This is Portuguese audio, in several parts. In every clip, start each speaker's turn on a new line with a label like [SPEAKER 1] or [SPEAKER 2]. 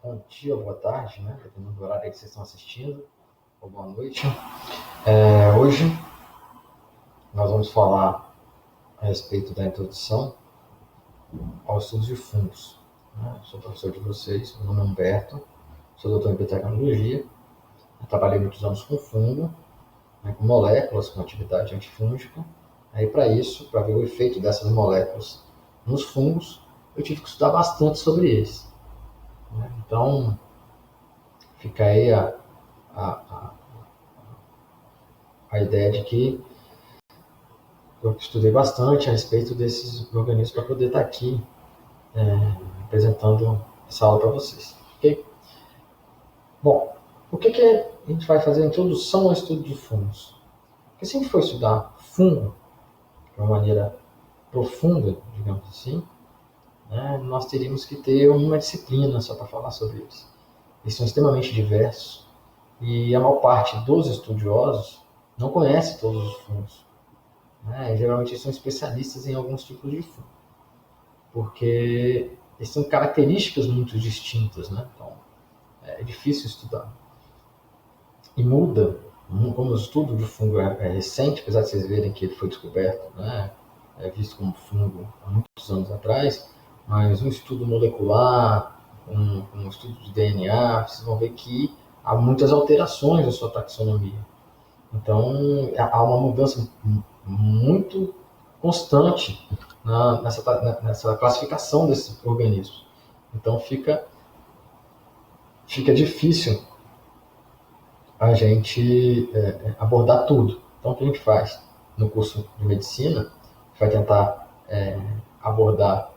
[SPEAKER 1] Bom dia, boa tarde, né? Dependendo do horário que vocês estão assistindo, ou boa noite. Hoje nós vamos falar a respeito da introdução aos estudos de fungos. Né? Sou professor de vocês, meu nome é Humberto, sou doutor em biotecnologia, trabalhei muitos anos com fungo, né, com moléculas com atividade antifúngica. Aí, para isso, para ver o efeito dessas moléculas nos fungos, eu tive que estudar bastante sobre eles. Né? Então, fica aí a ideia de que eu estudei bastante a respeito desses organismos para poder estar aqui apresentando essa aula para vocês. Okay? Bom, o que a gente vai fazer? A introdução ao estudo de fungos. Porque se a gente for estudar fungo de uma maneira profunda, digamos assim, né, nós teríamos que ter uma disciplina só para falar sobre eles. Eles são extremamente diversos e a maior parte dos estudiosos não conhece todos os fungos. Né? Geralmente eles são especialistas em alguns tipos de fungo, porque eles têm características muito distintas, né? Então é difícil estudar. E muda, como o estudo de fungo é recente, apesar de vocês verem que ele foi descoberto, né? É visto como fungo há muitos anos atrás, mas um estudo molecular, um estudo de DNA, vocês vão ver que há muitas alterações na sua taxonomia. Então, há uma mudança muito constante nessa classificação desses organismos. Então, fica difícil a gente abordar tudo. Então, o que a gente faz no curso de medicina? A gente vai tentar abordar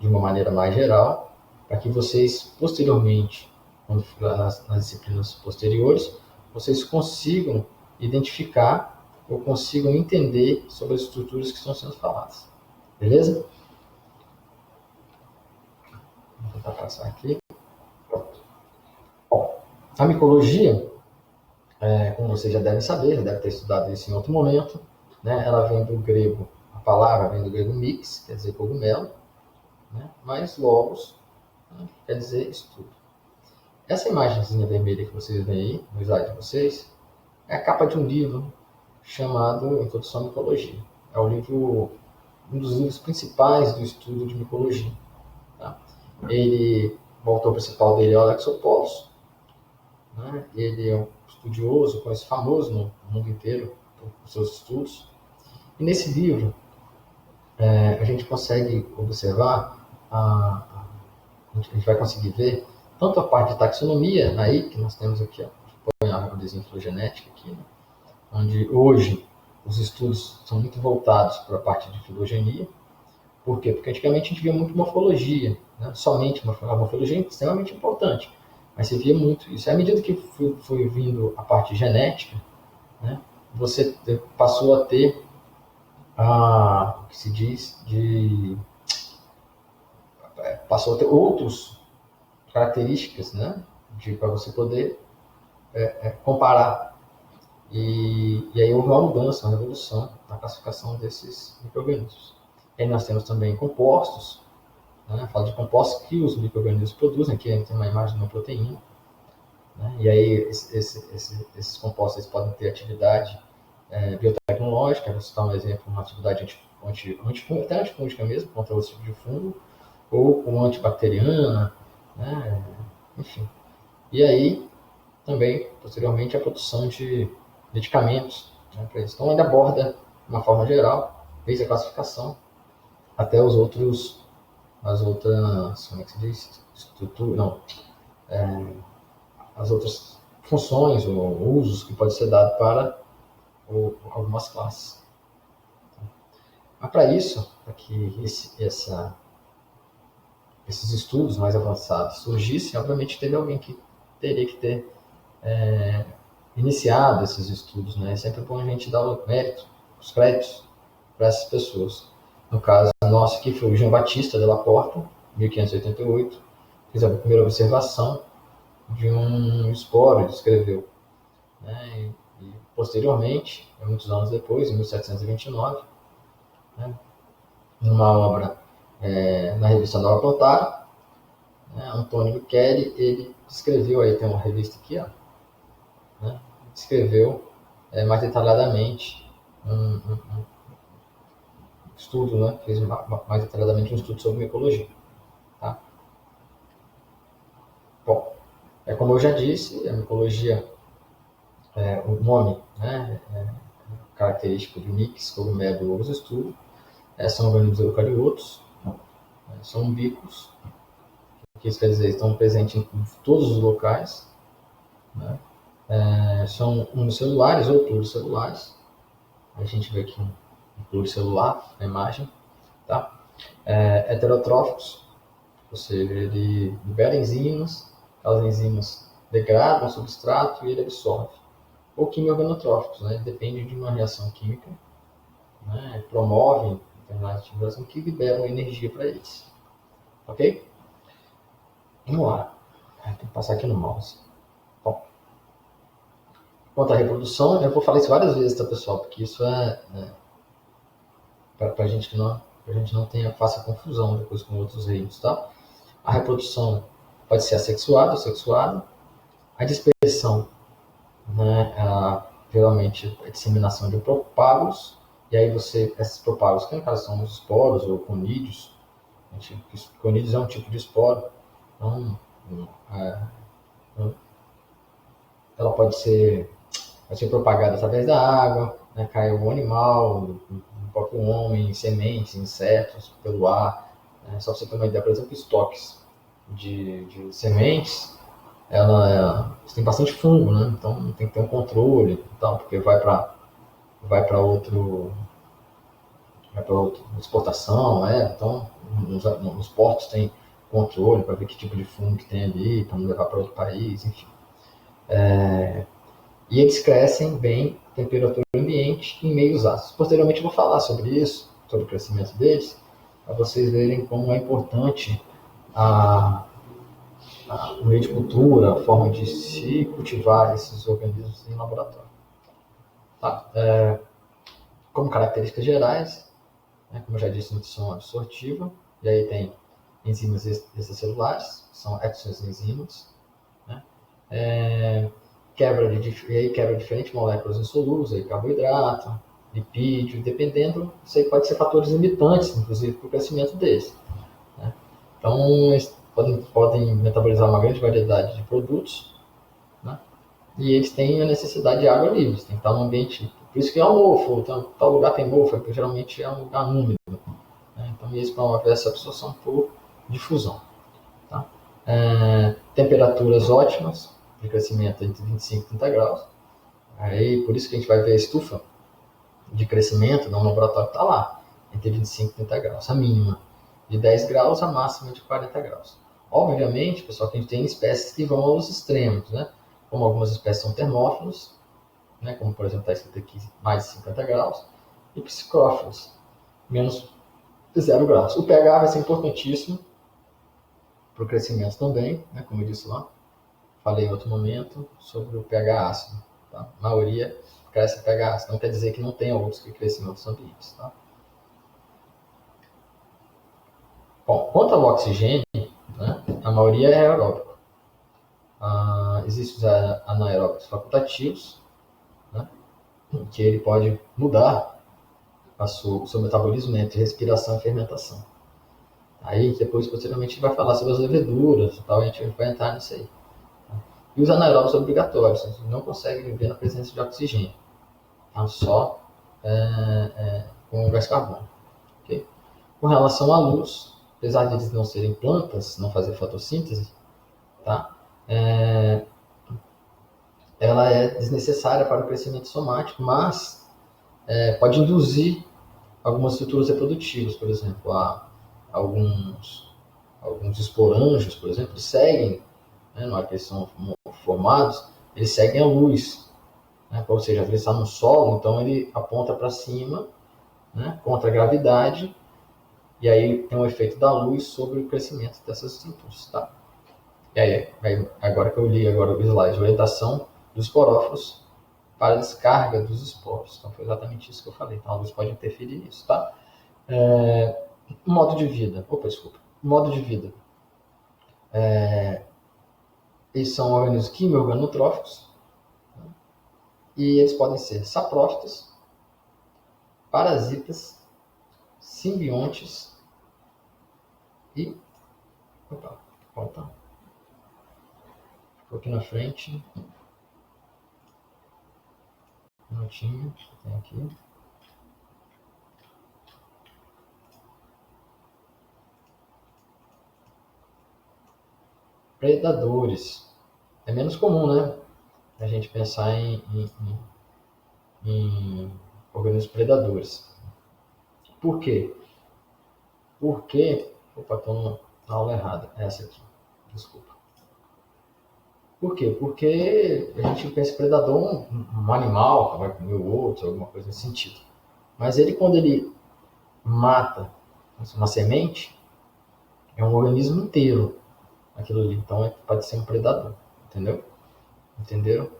[SPEAKER 1] de uma maneira mais geral, para que vocês, posteriormente, nas disciplinas posteriores, vocês consigam identificar ou consigam entender sobre as estruturas que estão sendo faladas. Beleza? Vou tentar passar aqui. Pronto. Bom, a micologia, como vocês já devem saber, já devem ter estudado isso em outro momento, né? Ela vem do grego, a palavra vem do grego mix, quer dizer cogumelo, né? Mas logos, né, quer dizer estudo. Essa imagenzinha vermelha que vocês veem aí, no slide de vocês, é a capa de um livro chamado Introdução à Micologia. É o livro, um dos livros principais do estudo de micologia. Tá? O autor principal dele é o Alexopoulos. Né? Ele é um estudioso, conhece famoso no mundo inteiro por seus estudos. E nesse livro, a gente consegue observar, a gente vai conseguir ver tanto a parte de taxonomia, aí que nós temos aqui, põe a árvorezinha filogenética aqui, né? Onde hoje os estudos são muito voltados para a parte de filogenia. Por quê? Porque antigamente a gente via muito morfologia, né? Somente a morfologia é extremamente importante, mas você via muito isso. À medida que foi vindo a parte genética, né, você passou a ter o que se diz passou a ter outras características, né, para você poder comparar. E aí houve uma mudança, uma revolução na classificação desses micro-organismos. Aí nós temos também compostos, né? Fala de compostos que os micro-organismos produzem, aqui a gente tem uma imagem de uma proteína. Né? E aí esses compostos podem ter atividade biotecnológica, vou citar um exemplo, uma atividade até antifúngica mesmo, contra outro tipo de fungo, ou como antibacteriana, né? Enfim. E aí também, posteriormente, a produção de medicamentos, né, para isso. Então, ele aborda, de uma forma geral, desde a classificação até as outras, como é que se diz? As outras funções ou usos que pode ser dado para algumas classes. Mas para isso, para que esses estudos mais avançados surgissem, obviamente teve alguém que teria que ter iniciado esses estudos, né? É sempre bom a gente dar o mérito, os créditos para essas pessoas. No caso nosso aqui foi o Jean Baptiste de la Porta, 1588, fez a primeira observação de um esporo, ele escreveu. Né? E posteriormente, muitos anos depois, em 1729, né? Numa obra na revista Nova Plantara, né? Antônio Kelly, ele descreveu, aí tem uma revista aqui, ó, né? Descreveu mais detalhadamente um estudo, né? Fez mais detalhadamente um estudo sobre micologia. Tá? Bom, como eu já disse, a micologia, o nome, né? Característico de mix, cogumelo e ovos estudo, são organismos eucariotos, são umbíquos, que isso quer dizer, estão presentes em todos os locais, né? São unicelulares ou pluricelulares. A gente vê aqui um pluricelular na imagem, tá? Heterotróficos, ou seja, ele libera enzimas, as enzimas degradam o substrato e ele absorve. Ou quimio-organotróficos, né? Depende de uma reação química, né? Promovem determinadas atividades que liberam energia para eles. Ok? Vamos lá. Tem que passar aqui no mouse. Bom, quanto à reprodução, eu vou falar isso várias vezes, tá, pessoal? Porque isso para a gente não faça confusão depois com outros reinos, tá? A reprodução pode ser assexuada ou sexuada. A dispersão, né, geralmente a disseminação de propágulos, e aí esses propágulos, que no caso são os esporos ou conídeos, conídeos é um tipo de esporo, então ela pode ser propagada através da água, né, cai o animal, o próprio homem, sementes, insetos, pelo ar. Né? Só para você ter uma ideia, por exemplo, estoques de sementes, tem bastante fungo, né? Então tem que ter um controle e tal, porque vai para outra exportação, né? Então nos portos tem controle para ver que tipo de fungo que tem ali, para não levar para outro país, enfim. E eles crescem bem a temperatura ambiente em meios ácidos. Posteriormente eu vou falar sobre isso, sobre o crescimento deles, para vocês verem como é importante o meio de cultura, a forma de se cultivar esses organismos em laboratório. Tá? Como características gerais, né, como eu já disse, nutrição absortiva, e aí tem enzimas extracelulares, são exoenzimas, né? Quebra diferentes moléculas insolúveis, aí carboidrato, lipídio, dependendo, isso aí pode ser fatores limitantes, inclusive, para o crescimento deles. Né? Então, eles podem metabolizar uma grande variedade de produtos, né? E eles têm a necessidade de água livre, tem que estar num ambiente. Por isso que é um mofo, então, tal lugar tem mofo, porque geralmente é um lugar úmido. Né? Então, eles promovem essa absorção por difusão. Tá? Temperaturas ótimas de crescimento entre 25 e 30 graus. Aí, por isso que a gente vai ver a estufa de crescimento no laboratório está lá, entre 25 e 30 graus, a mínima de 10 graus, a máxima de 40 graus. Obviamente, pessoal, que a gente tem espécies que vão aos extremos, né? Como algumas espécies são termófilos, né? Como por exemplo está escrito aqui, mais de 50 graus, e psicófilos, menos de 0 graus. O pH vai ser importantíssimo para o crescimento também, né? Como eu disse lá, falei em outro momento sobre o pH ácido. Tá? A maioria cresce em pH ácido, não quer dizer que não tenha outros que crescem em outros ambientes. Tá? Bom, quanto ao oxigênio, né, a maioria é aeróbico. Existem os anaeróbicos facultativos, né, que ele pode mudar o seu metabolismo entre respiração e fermentação. Aí depois, posteriormente, a gente vai falar sobre as leveduras e tal, a gente vai entrar nisso aí. Tá? E os anaeróbicos obrigatórios, a gente não consegue viver na presença de oxigênio, tá? Só com gás carbônico. Okay? Com relação à luz, apesar de eles não serem plantas, não fazer fotossíntese, tá? Ela é desnecessária para o crescimento somático, mas pode induzir algumas estruturas reprodutivas, por exemplo, alguns esporângios, por exemplo, seguem, né, na hora que eles são formados, eles seguem a luz, né? Ou seja, ele está no solo, então ele aponta para cima, né, contra a gravidade, e aí tem um efeito da luz sobre o crescimento dessas estruturas. Tá? E aí, agora que eu li agora o slide, orientação dos esporófilos para a descarga dos esporos. Então foi exatamente isso que eu falei. Então a luz pode interferir nisso. Tá? Modo de vida. Modo de vida. Eles são organismos quimio-organotróficos, né? E eles podem ser saprófitos, parasitas, simbiontes e... Opa, volta. Ficou aqui na frente. Um minutinho, tem aqui. Predadores. É menos comum, né? A gente pensar em organismos predadores. Por quê? Porque... Opa, estou na aula errada. Essa aqui. Desculpa. Por quê? Porque a gente pensa em predador um animal que vai comer o outro, alguma coisa nesse sentido. Mas ele, quando ele mata uma semente, é um organismo inteiro aquilo ali. Então pode ser um predador. Entendeu? Entenderam?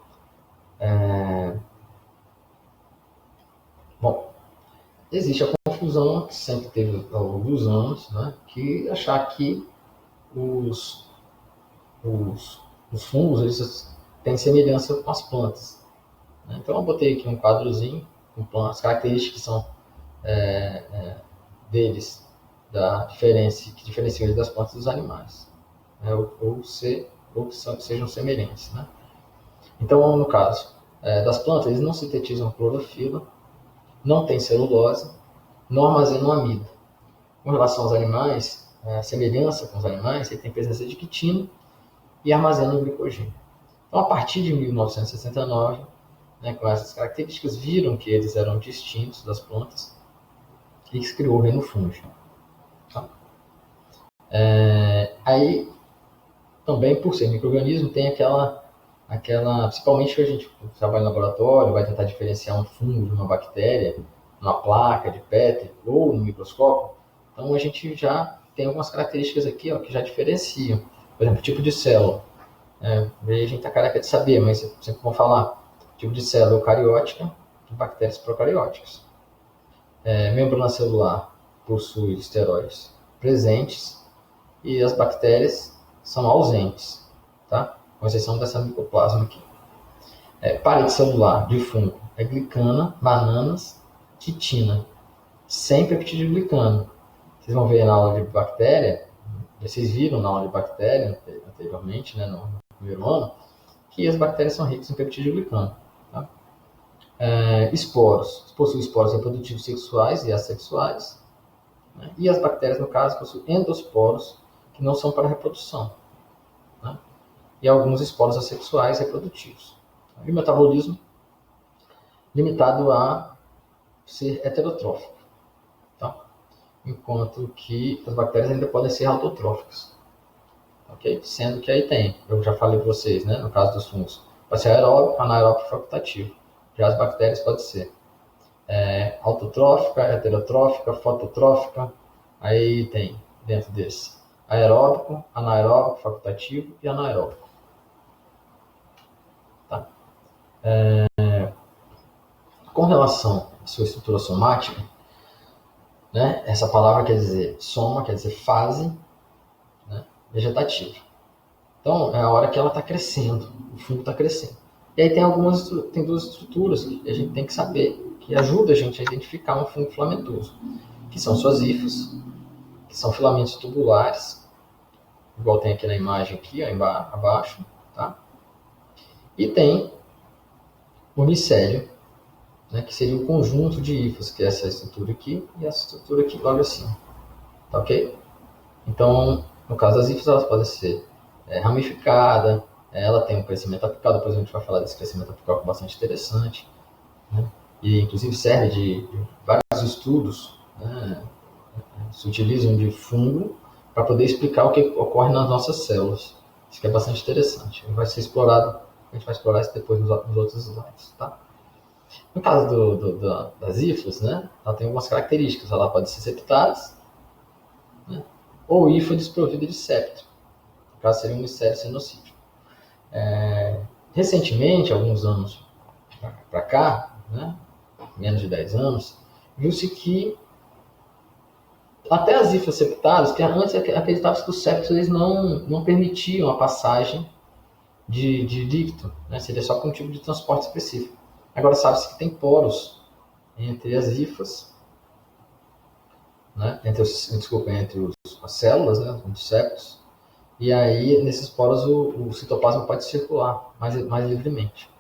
[SPEAKER 1] Bom, existe a confusão que sempre teve ao longo dos anos, né? Que achar que os fungos eles têm semelhança com as plantas. Né? Então eu botei aqui um quadrozinho com as características que são deles, que diferenciam eles das plantas e dos animais, né? ou que sejam semelhantes. Né? Então, no caso das plantas, eles não sintetizam clorofila, não tem celulose, não armazenam amido. Com relação aos animais, a semelhança com os animais, ele tem presença de quitina e armazenam glicogênio. Então, a partir de 1969, né, com essas características, viram que eles eram distintos das plantas e se criou o reino fúngico. Tá? Aí, também, por ser micro-organismo, tem aquela, principalmente que a gente trabalha no laboratório, vai tentar diferenciar um fungo de uma bactéria, numa placa de Petri ou no microscópio. Então, a gente já tem algumas características aqui que já diferenciam. Por exemplo, tipo de célula. Aí a gente está careca de saber, mas sempre vão falar tipo de célula eucariótica de bactérias procarióticas. Membrana celular possui esteróides presentes e as bactérias são ausentes, tá? Com exceção dessa micoplasma aqui. Parede celular de fungo é glicana, bananas, quitina, sem peptidoglicano. Vocês vão ver na aula de bactéria, vocês viram na aula de bactéria anteriormente, né, no primeiro ano, que as bactérias são ricas em peptidoglicano. Tá? Esporos. Possuem esporos reprodutivos sexuais e assexuais. Né? E as bactérias, no caso, possuem endosporos, que não são para reprodução. Né? E alguns esporos assexuais reprodutivos. E o metabolismo limitado a ser heterotrófico. Tá? Enquanto que as bactérias ainda podem ser autotróficas. Okay? Sendo que aí tem, eu já falei para vocês, né, no caso dos fungos, pode ser aeróbico, anaeróbico e facultativo. Já as bactérias pode ser autotrófica, heterotrófica, fototrófica. Aí tem dentro desse aeróbico, anaeróbico, facultativo e anaeróbico. Tá? Com relação à sua estrutura somática, né, essa palavra quer dizer soma, quer dizer fase, né, vegetativa. Então, é a hora que ela está crescendo, o fungo está crescendo. E aí tem duas estruturas que a gente tem que saber, que ajuda a gente a identificar um fungo filamentoso, que são suas hifas, que são filamentos tubulares, igual tem aqui na imagem aqui, ó, abaixo, tá? E tem o micélio, né, que seria o conjunto de hifas, que é essa estrutura aqui e essa estrutura aqui logo acima, tá ok? Então, no caso das hifas, elas podem ser ramificada, ela tem um crescimento apical, depois a gente vai falar desse crescimento apical que é bastante interessante, né? E inclusive serve de vários estudos, né? Se utilizam de fungo para poder explicar o que ocorre nas nossas células. Isso que é bastante interessante. Vai ser explorado, a gente vai explorar isso depois nos outros slides, tá? No caso das hifas, né, ela tem algumas características. Ela pode ser septadas, né, ou hifa desprovida de septo. No caso, seria um micélio cenocítico. Recentemente, alguns anos para cá, né, menos de 10 anos, viu-se que até as hifas septadas, que antes acreditava que os septos eles não permitiam a passagem de líquido, né? Seria só com um tipo de transporte específico. Agora sabe-se que tem poros entre as hifas, né? entre as células, né? Os septos, e aí nesses poros o citoplasma pode circular mais livremente.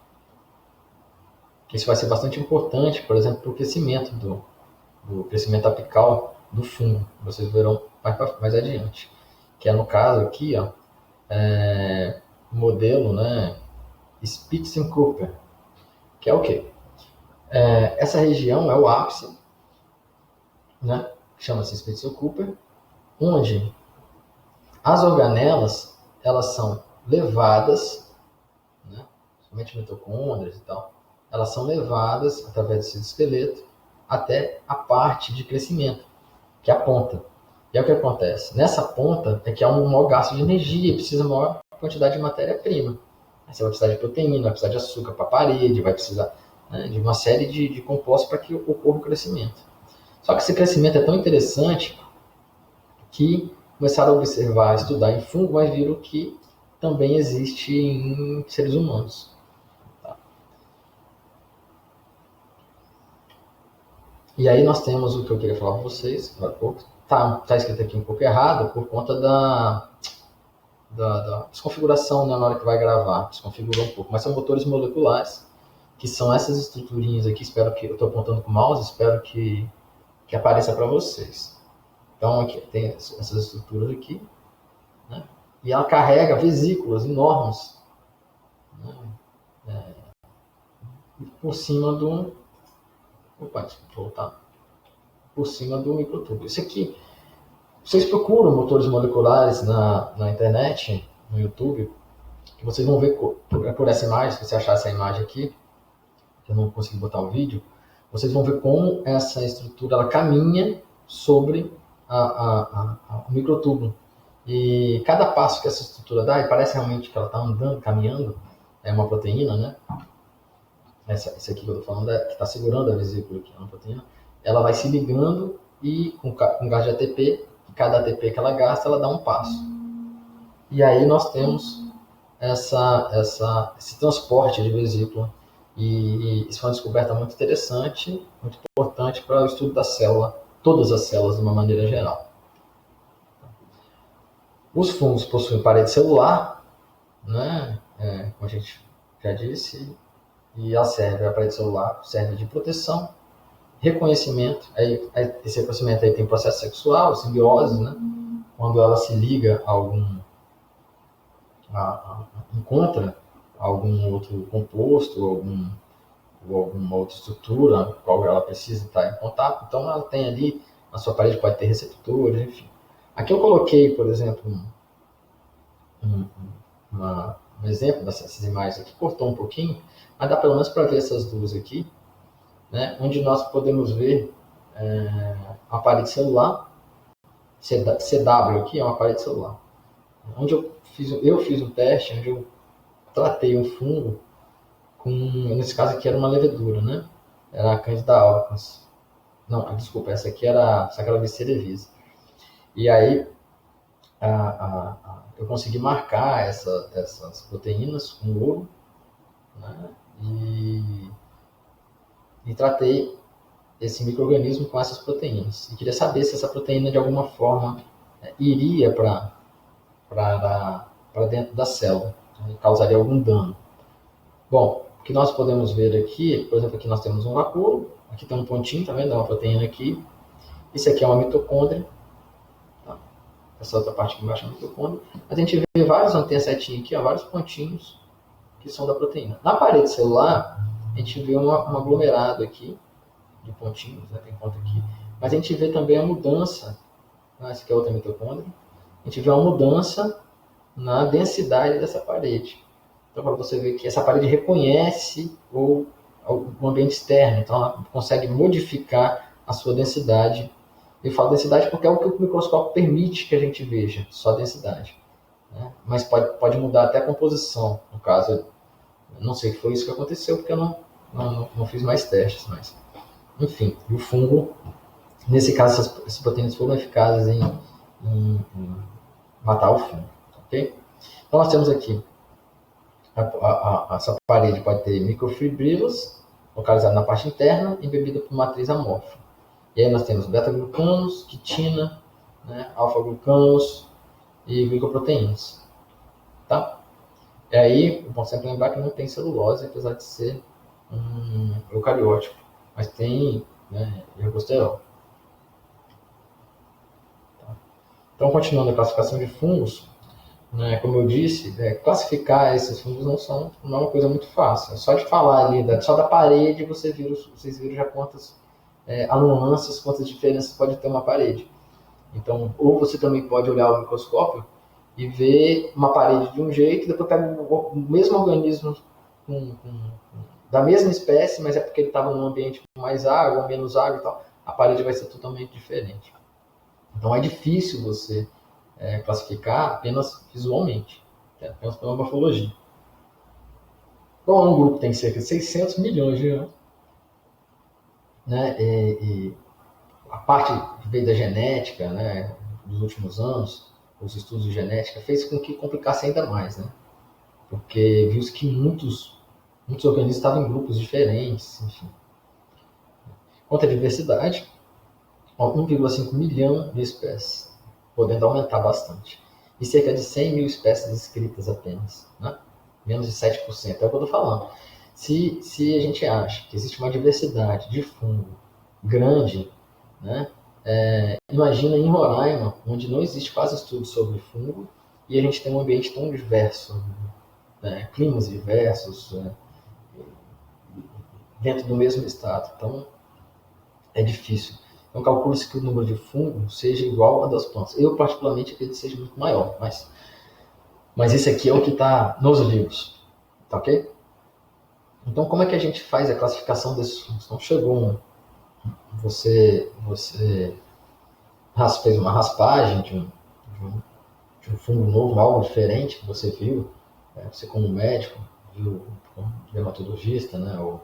[SPEAKER 1] Isso vai ser bastante importante, por exemplo, para o crescimento do crescimento apical do fungo. Vocês verão mais adiante. Que é no caso aqui, ó, o modelo, né, Spitzenkoppe, que é o quê? Essa região é o ápice, né, que chama-se Spitzenkoppe, onde as organelas elas são levadas, né, somente mitocôndrias e tal, elas são levadas através do citoesqueleto até a parte de crescimento, que é a ponta. E é o que acontece. Nessa ponta é que há um maior gasto de energia, precisa de maior quantidade de matéria-prima. Você vai precisar de proteína, vai precisar de açúcar para a parede, vai precisar, né, de uma série de compostos para que ocorra o crescimento. Só que esse crescimento é tão interessante que começaram a observar, estudar em fungo, mas viram que também existe em seres humanos. E aí nós temos o que eu queria falar para vocês, agora há pouco. Tá escrito aqui um pouco errado por conta da desconfiguração, né, na hora que vai gravar. Desconfigurou um pouco. Mas são motores moleculares, que são essas estruturinhas aqui. Espero que eu estou apontando com o mouse, espero que apareça para vocês. Então aqui tem essas estruturas aqui, né, e ela carrega vesículas enormes, né, por cima do... Opa, desculpa, voltar. Por cima do microtubo. Isso aqui, vocês procuram motores moleculares na internet, no YouTube, que vocês vão ver por essa imagem, se você achar essa imagem aqui, eu não consegui botar o vídeo, vocês vão ver como essa estrutura ela caminha sobre o microtubo. E cada passo que essa estrutura dá, e parece realmente que ela está andando, caminhando, é uma proteína, né? Essa aqui que eu estou falando, que está segurando a vesícula aqui, é uma proteína, ela vai se ligando e com gás de ATP, cada ATP que ela gasta, ela dá um passo. E aí nós temos esse transporte de vesícula. E isso é uma descoberta muito interessante, muito importante para o estudo da célula, todas as células de uma maneira geral. Os fungos possuem parede celular, né? Como a gente já disse, e a parede celular serve de proteção, reconhecimento. Esse reconhecimento aí tem processo sexual, simbiose, né? Quando ela se liga a encontra algum outro composto, ou alguma outra estrutura com a qual ela precisa estar em contato. Então ela tem ali, na sua parede pode ter receptores, enfim. Aqui eu coloquei, por exemplo, um exemplo dessas imagens aqui, cortou um pouquinho, mas dá pelo menos para ver essas duas aqui, né, onde nós podemos ver a parede celular. CW aqui é uma parede celular, onde eu fiz um teste, onde eu tratei um fungo nesse caso aqui era uma levedura, né? Era a Candida albicans. Não, desculpa, essa aqui era Saccharomyces cerevisiae. E aí eu consegui marcar essas proteínas com ouro, né? E tratei esse micro-organismo com essas proteínas. E queria saber se essa proteína de alguma forma iria para dentro da célula, né, e causaria algum dano. Bom, o que nós podemos ver aqui, por exemplo, aqui nós temos um vacúolo, aqui tem um pontinho, tá vendo? É uma proteína aqui. Isso aqui é uma mitocôndria. Tá? Essa outra parte aqui embaixo é a mitocôndria. A gente vê vários, não tem a setinha aqui, ó, vários pontinhos que são da proteína. Na parede celular, a gente vê um aglomerado aqui de pontinhos, né? Tem ponto aqui. Mas a gente vê também a mudança, né? Essa aqui é outra mitocôndria. A gente vê uma mudança na densidade dessa parede. Então, para você ver que essa parede reconhece o ambiente externo, então ela consegue modificar a sua densidade. Eu falo densidade porque é o que o microscópio permite que a gente veja, só a densidade, né? Mas pode mudar até a composição. No caso, eu não sei se foi isso que aconteceu, porque eu não fiz mais testes. Mas, enfim, o fungo Nesse caso, essas proteínas foram eficazes em matar o fungo, ok? Então, nós temos aqui, essa parede pode ter microfibrilas, localizada na parte interna, embebida por matriz amorfa. E aí nós temos beta-glucanos, quitina, né, alfa-glucanos e glicoproteínas. Tá? E aí, bom sempre lembrar que não tem celulose, apesar de ser um eucariótico, mas tem, né, ergosterol. Tá? Então, continuando a classificação de fungos, né, como eu disse, classificar esses fungos não é uma coisa muito fácil. Só de falar ali, só da parede, vocês viram já quantas nuances, quantas diferenças pode ter uma parede. Então, ou você também pode olhar o microscópio e ver uma parede de um jeito, e depois pega o mesmo organismo da mesma espécie, mas é porque ele estava num ambiente com mais água ou menos água e tal, a parede vai ser totalmente diferente. Então é difícil você classificar apenas visualmente, apenas pela morfologia. Bom, um grupo tem cerca de 600 milhões de anos, né? E a parte que veio da genética, né, dos últimos anos, os estudos de genética, fez com que complicasse ainda mais, né? Porque viu-se que muitos organismos estavam em grupos diferentes, enfim. Quanto à diversidade, 1,5 milhão de espécies, podendo aumentar bastante. E cerca de 100 mil espécies descritas apenas, né? Menos de 7%, é o que eu estou falando. Se a gente acha que existe uma diversidade de fungo grande, né? Imagina em Roraima, onde não existe quase estudo sobre fungo, e a gente tem um ambiente tão diverso, né? Climas diversos, dentro do mesmo estado. Então, é difícil. Então, calcula-se que o número de fungos seja igual ao das plantas. Eu, particularmente, acredito que seja muito maior, mas esse aqui é o que está nos livros. Tá ok? Então, como é que a gente faz a classificação desses fungos? Então, chegou você fez uma raspagem de um fungo novo, algo diferente que você viu, você como médico, viu como dermatologista, né, ou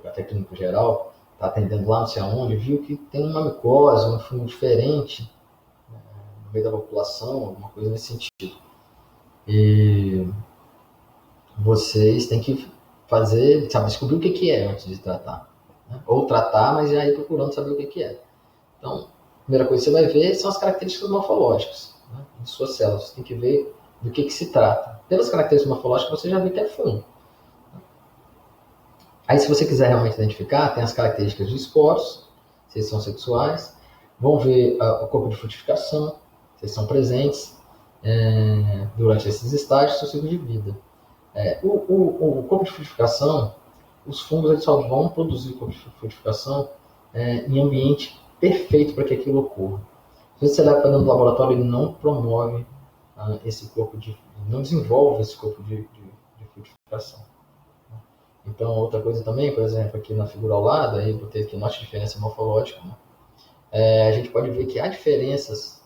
[SPEAKER 1] até clínico geral, está atendendo lá não sei aonde, viu que tem uma micose, um fungo diferente no meio da população, alguma coisa nesse sentido. E vocês têm que descobrir o que é antes de tratar. Né? Ou tratar, mas aí procurando saber o que é. Então, a primeira coisa que você vai ver são as características morfológicas, né, de suas células. Você tem que ver do que se trata. Pelas características morfológicas, você já vê que é fungo. Aí, se você quiser realmente identificar, tem as características de esporos, se eles são sexuais. Vão ver o corpo de frutificação, se eles são presentes durante esses estágios do ciclo de vida. O corpo de frutificação, os fungos eles só vão produzir corpo de frutificação em ambiente perfeito para que aquilo ocorra. Se você leva para dentro do laboratório, ele não promove esse corpo não desenvolve esse corpo de frutificação. Então, outra coisa também, por exemplo, aqui na figura ao lado, aí botei aqui note diferença morfológica, né? A gente pode ver que há diferenças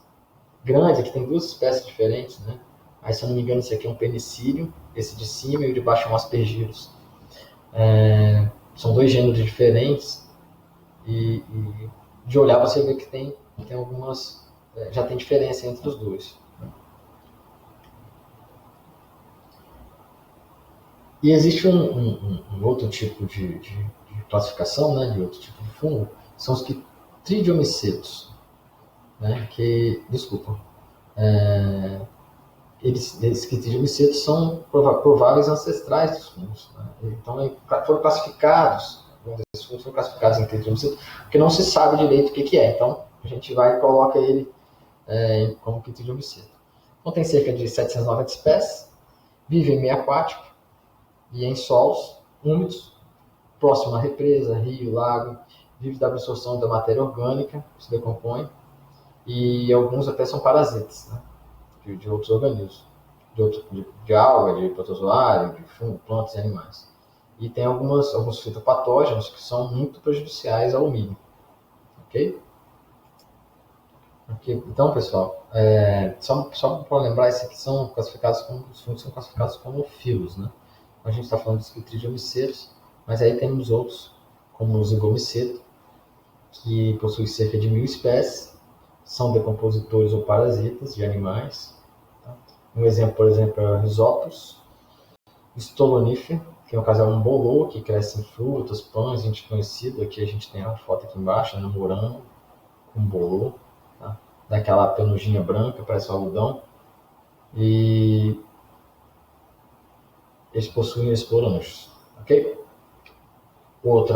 [SPEAKER 1] grandes, aqui tem duas espécies diferentes, né? Aí, se eu não me engano, esse aqui é um penicílio, esse de cima e o de baixo é um aspergillus. São dois gêneros diferentes e de olhar você vê que tem algumas, já tem diferença entre os dois. E existe um outro tipo de classificação, né, de outro tipo de fungo, são os quitridiomicetos, né, esses quitridiomicetos são prováveis ancestrais dos fungos, né? Então foram classificados, esses fungos foram classificados em quitridiomicetos, porque não se sabe direito o que é, então a gente vai e coloca ele como quitridiomiceto. Então tem cerca de 790 espécies, vive em meio aquático, e em solos úmidos, próximo à represa, rio, lago, vive da absorção da matéria orgânica, se decompõe, e alguns até são parasitas, né, de outros organismos, de alga, de protozoário, de fungo, plantas e animais. E tem alguns fitopatógenos que são muito prejudiciais ao milho. Ok? Então, pessoal, só para lembrar, esses aqui são classificados como, os fungos são classificados como filos, né? A gente está falando dos quitridiomicetos, mas aí temos outros, como o zingomyceto, que possui cerca de 1.000 espécies, são decompositores ou parasitas de animais. Tá? Um exemplo, por exemplo, é o Rhizopus stolonifer, que no caso é um bolor que cresce em frutas, pães, a gente conhecido. Aqui a gente tem a foto aqui embaixo, né, morango com bolor, tá? Daquela penuginha branca, parece um algodão. E eles possuem esporangios, ok? Outro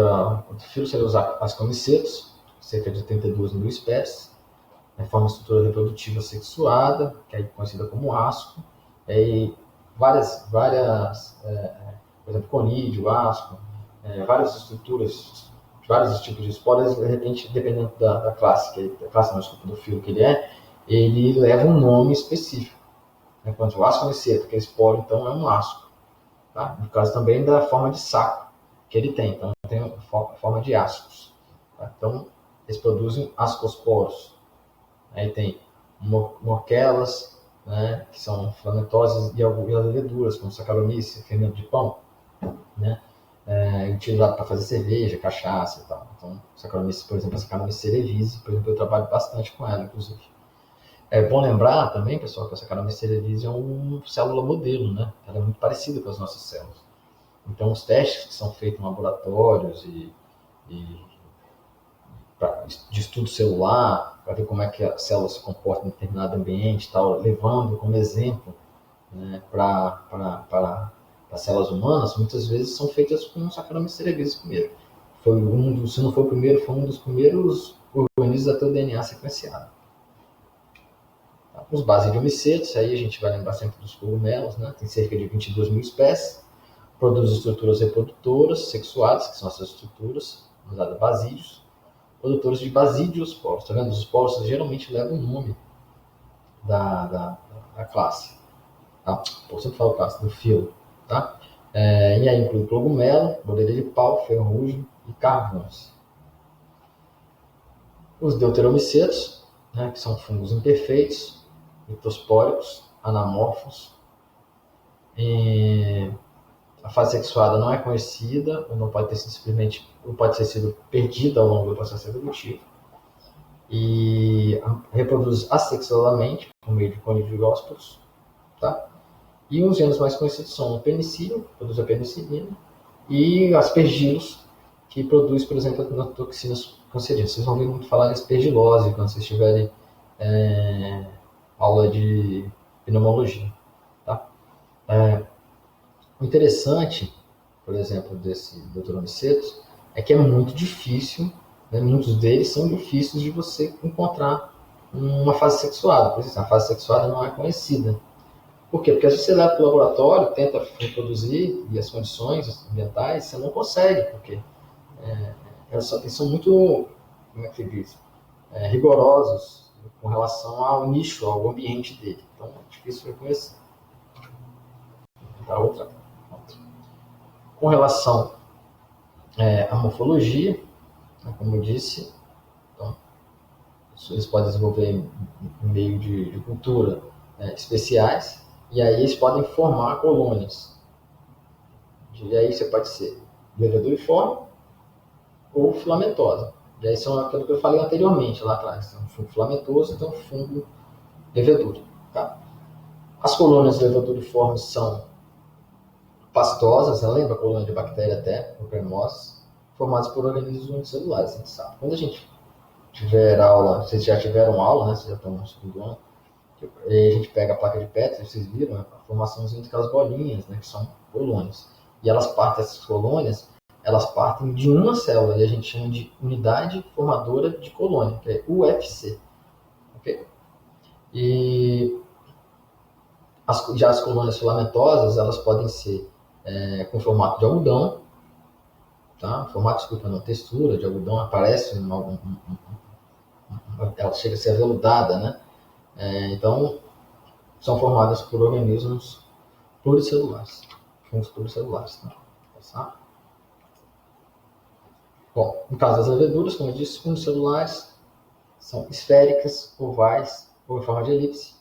[SPEAKER 1] filo seria os ascomicetos, cerca de 32.000 espécies, forma estrutura reprodutiva sexuada, que é conhecida como asco, e várias por exemplo, conídeo, asco, várias estruturas, vários tipos de esporas, de repente, dependendo da classe, do filo que ele leva um nome específico. Enquanto o ascomiceto, que é esporo, então é um asco. Tá? No caso também da forma de saco que ele tem, então tem a forma de ascos. Tá? Então, eles produzem ascosporos. Aí tem morquelas, né, que são filamentosas, e algumas leveduras, como Saccharomyces, fermento de pão, né, utilizado para fazer cerveja, cachaça e tal. Então, Saccharomyces, por exemplo, a Saccharomyces cerevisiae, por exemplo, eu trabalho bastante com ela, inclusive. É bom lembrar também, pessoal, que a Saccharomyces cerevisiae é uma célula modelo, né? Ela é muito parecida com as nossas células. Então, os testes que são feitos em laboratórios e de estudo celular, para ver como é que a célula se comporta em determinado ambiente, tal, levando como exemplo, né, para células humanas, muitas vezes são feitas com Saccharomyces cerevisiae primeiro. Se não foi o primeiro, foi um dos primeiros organismos a ter o DNA sequenciado. Os basidiomicetos, aí a gente vai lembrar sempre dos cogumelos, né? Tem cerca de 22.000 espécies, produzem estruturas reprodutoras sexuadas, que são essas estruturas usadas basídeos, produtores de basidiosporos. Tá vendo? Os esporos geralmente levam o nome da classe. Tá? Eu sempre falo classe, do filo. Tá? E aí inclui cogumelo, bordelha de pau, ferrugem e carvões. Os deuteromicetos, né, que são fungos imperfeitos, mitospóricos, anamorfos. A fase sexuada não é conhecida, ou não pode ter sido simplesmente, ou pode ter sido perdida ao longo do processo evolutivo. E reproduz assexuadamente, por meio de conidiospores, tá? E os genes mais conhecidos são o penicillium, que produz a penicilina, e aspergilos, que produz, por exemplo, toxinas cancerígenas. Vocês vão ouvir muito falar de aspergilose quando vocês tiverem aula de pneumologia. Tá? O interessante, por exemplo, desse deuteromicetos, é que é muito difícil, né, muitos deles são difíceis de você encontrar uma fase sexuada. Por exemplo, a fase sexuada não é conhecida. Por quê? Porque se você leva para o laboratório, tenta reproduzir, e as condições ambientais, você não consegue, porque eles são muito, como é que se diz, rigorosos com relação ao nicho, ao ambiente dele. Então é difícil reconhecer. Outra. Com relação à morfologia, como eu disse, então, eles podem desenvolver em meio de cultura especiais, e aí eles podem formar colônias. E aí você pode ser leveduriforme ou filamentosa. E aí são aquilo que eu falei anteriormente lá atrás. Tem um fungo filamentoso e tem um fungo levedura. Tá? As colônias leveduriformes são pastosas, né? Lembra a colônia de bactéria até, cremosa, formadas por organismos unicelulares, a gente sabe. Quando a gente tiver aula, vocês já tiveram aula, né? Vocês já estão no segundo ano, a gente pega a placa de Petri, vocês viram, né? A formaçãozinha daquelas bolinhas, né? Que são colônias. E elas partem, essas colônias, elas partem de uma célula, e a gente chama de unidade formadora de colônia, que é UFC. Okay? E já as colônias filamentosas, elas podem ser com formato de algodão, tá? Formato, desculpa, não, textura de algodão, aparece ela chega a ser aveludada, né? Então, são formadas por organismos pluricelulares, fungos pluricelulares, tá? Bom, no caso das leveduras, como eu disse, unicelulares, são esféricas, ovais ou em forma de elipse,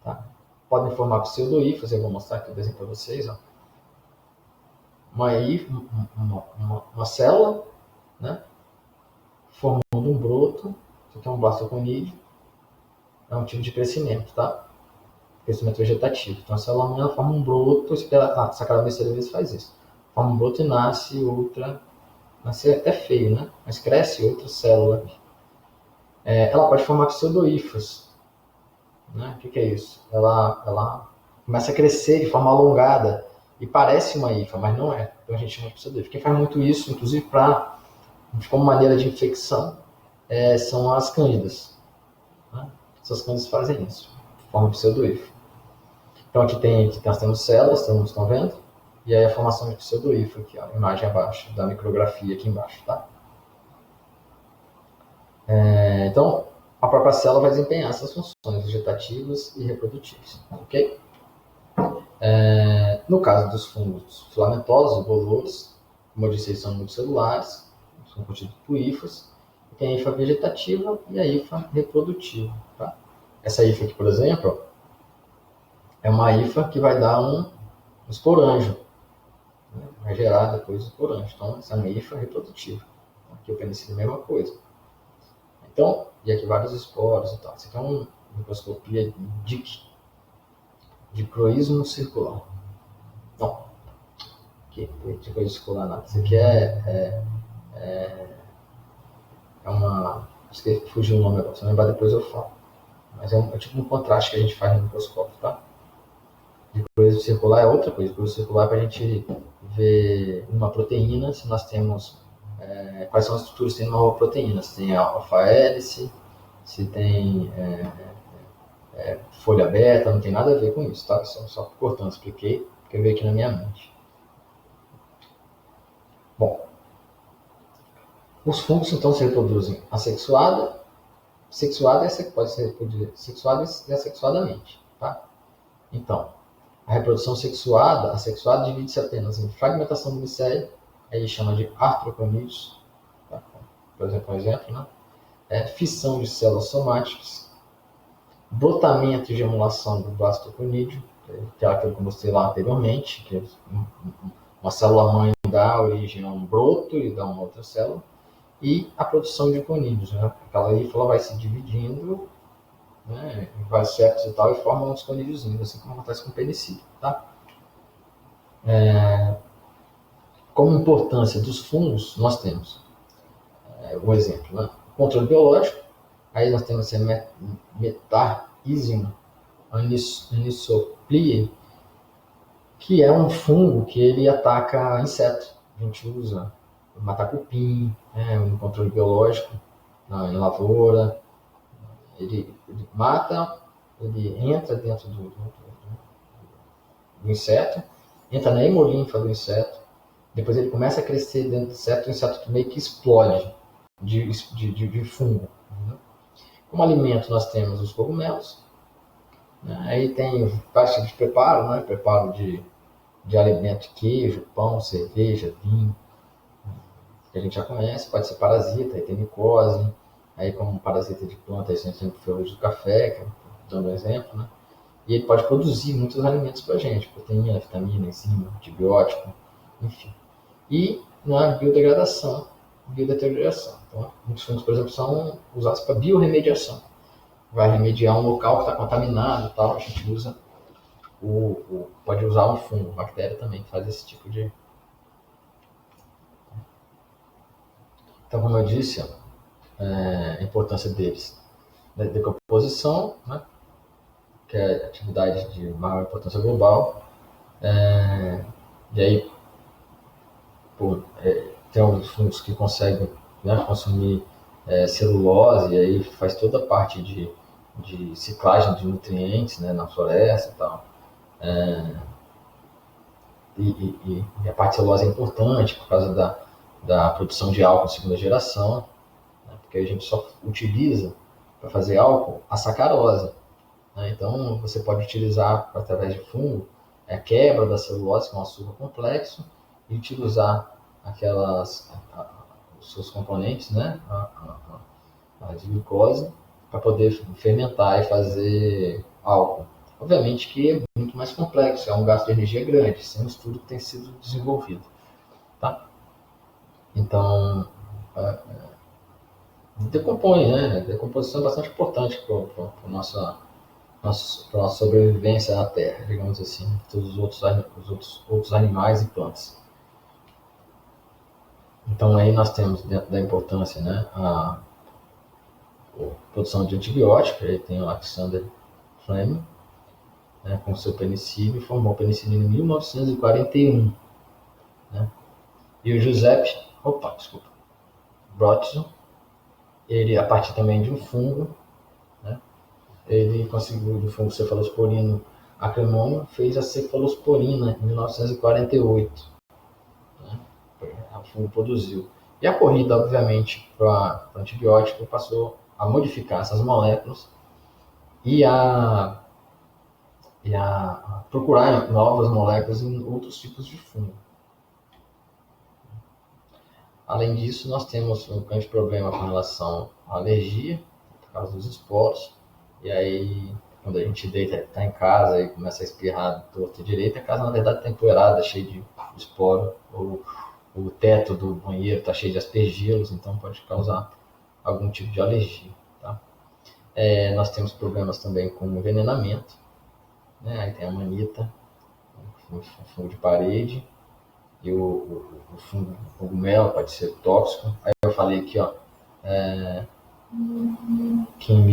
[SPEAKER 1] tá? Podem formar pseudoífos, eu vou mostrar aqui o desenho para vocês, ó. Uma célula, né, formando formando um broto. Isso aqui é um blastoconídeo, é um tipo de crescimento, tá? Crescimento vegetativo. Então a célula mãe forma um broto, a Saccharomyces cerevisiae faz isso. Forma um broto e nasce outra, nasce até feio, né? Mas cresce outra célula aqui. Ela pode formar pseudohifas. Né? O que é isso? Ela começa a crescer de forma alongada e parece uma hifa, mas não é. Então a gente chama de pseudohifa. Quem faz muito isso, inclusive como maneira de infecção, são as cândidas. Né? Essas cândidas fazem isso, formam pseudohifa. Então aqui nós temos células, estão vendo? E aí a formação de pseudohifa aqui, ó, a imagem abaixo, da micrografia aqui embaixo, tá? Então, a própria célula vai desempenhar essas funções vegetativas e reprodutivas, ok? No caso dos fungos filamentosos, bolores, como eu disse, eles são multicelulares, são constituídos por hifas, tem a hifa vegetativa e a hifa reprodutiva, tá? Essa hifa aqui, por exemplo, é uma hifa que vai dar um esporângio, né? Vai gerar depois o esporângio. Então, essa é uma hifa reprodutiva. Aqui o penicilino é a mesma coisa. Então, e aqui vários esporos e tal. Isso aqui é uma microscopia dicroísmo circular. Não, aqui, dicroísmo circular nada. Isso aqui é uma... Acho que fugiu o nome agora, se eu lembrar depois eu falo. Mas é tipo um contraste que a gente faz no microscópio, tá? Dicroísmo circular é outra coisa. Dicroísmo circular é para a gente ver uma proteína, se nós temos... quais são as estruturas que tem uma proteína. Se tem alfa-hélice, se tem folha beta, não tem nada a ver com isso, tá? Só cortando, expliquei, porque veio aqui na minha mente. Bom, os fungos então se reproduzem assexuada pode se reproduzir sexuada e assexuadamente, tá? Então, a reprodução assexuada divide-se apenas em fragmentação do micélio, aí chama de artroconídeos, tá? Por exemplo, fissão de células somáticas, brotamento e gemulação do blastoconídeo, que é aquilo que eu mostrei lá anteriormente, que uma célula-mãe dá origem a um broto e dá uma outra célula, e a produção de conídeos, né? Aquela hífala vai se dividindo, né, em vários septos e tal, e forma uns conídeozinhos, assim como acontece com o penicílio, tá? Como importância dos fungos, nós temos um exemplo, né? Controle biológico, aí nós temos esse Metarhizium anisopliae, que é um fungo que ele ataca insetos. A gente usa matar cupim, no controle biológico, em lavoura. Ele mata, ele entra dentro do inseto, entra na hemolinfa do inseto, depois ele começa a crescer dentro do inseto, o inseto meio que explode de fungo. Né? Como alimento nós temos os cogumelos, né? Aí tem vários tipos de preparo, né? Preparo de alimento, queijo, pão, cerveja, vinho, que a gente já conhece, pode ser parasita, aí tem micose, aí como parasita de planta, aí a gente tem o ferrugem do café, que dando um exemplo, né? E ele pode produzir muitos alimentos para a gente, proteína, vitamina, enzima, antibiótico, enfim. E na biodegradação, biodeterioração. Então, muitos fungos, por exemplo, são usados para biorremediação. Vai remediar um local que está contaminado e tal, a gente usa pode usar um fungo, bactéria também, que faz esse tipo de... Então, como eu disse, a importância deles, da decomposição, né, que é a atividade de maior importância global, e aí tem alguns fungos que conseguem, né, consumir celulose, e aí faz toda a parte de ciclagem de nutrientes, né, na floresta e tal. E a parte de celulose é importante por causa da produção de álcool segunda geração, né, porque a gente só utiliza para fazer álcool a sacarose. Né? Então, você pode utilizar, através de fungo, a quebra da celulose, que é um açúcar complexo, e utilizar os seus componentes, né, a de glicose, para poder fermentar e fazer álcool. Obviamente que é muito mais complexo, é um gasto de energia grande, isso é um estudo que tem sido desenvolvido. Tá? Então, decompõe, né? A decomposição é bastante importante para a nossa sobrevivência na Terra, digamos assim, todos os outros animais e plantas. Então aí nós temos dentro da importância, né, a produção de antibióticos. Aí tem o Alexander Fleming, né, com seu penicilio, formou a penicilina em 1941, né? E o Brodson, ele, a partir também de um fungo, né, ele conseguiu, do fungo cefalosporino acremônio, fez a cefalosporina em 1948, né? O fungo produziu. E a corrida, obviamente, para o antibiótico passou a modificar essas moléculas e a procurar novas moléculas em outros tipos de fungo. Além disso, nós temos um grande problema com relação à alergia, por causa dos esporos. E aí, quando a gente deita, está em casa e começa a espirrar torta e direita, a casa na verdade está empoeirada, cheia de esporo, ou o teto do banheiro está cheio de aspergilos, então pode causar algum tipo de alergia. Tá? Nós temos problemas também com envenenamento, né? Aí tem a manita, o fungo de parede, e o fungo cogumelo pode ser tóxico. Aí eu falei aqui, ó, que em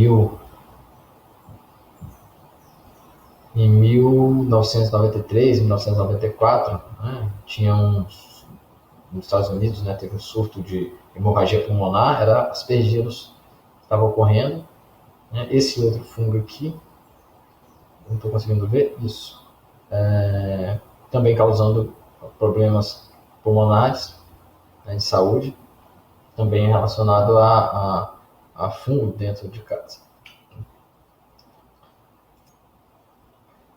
[SPEAKER 1] 1993, 1994, né, tinha nos Estados Unidos, né, teve um surto de hemorragia pulmonar, era aspergilos que estavam ocorrendo. Né? Esse outro fungo aqui, não estou conseguindo ver isso, também causando problemas pulmonares, né, de saúde, também relacionado a fungo dentro de casa.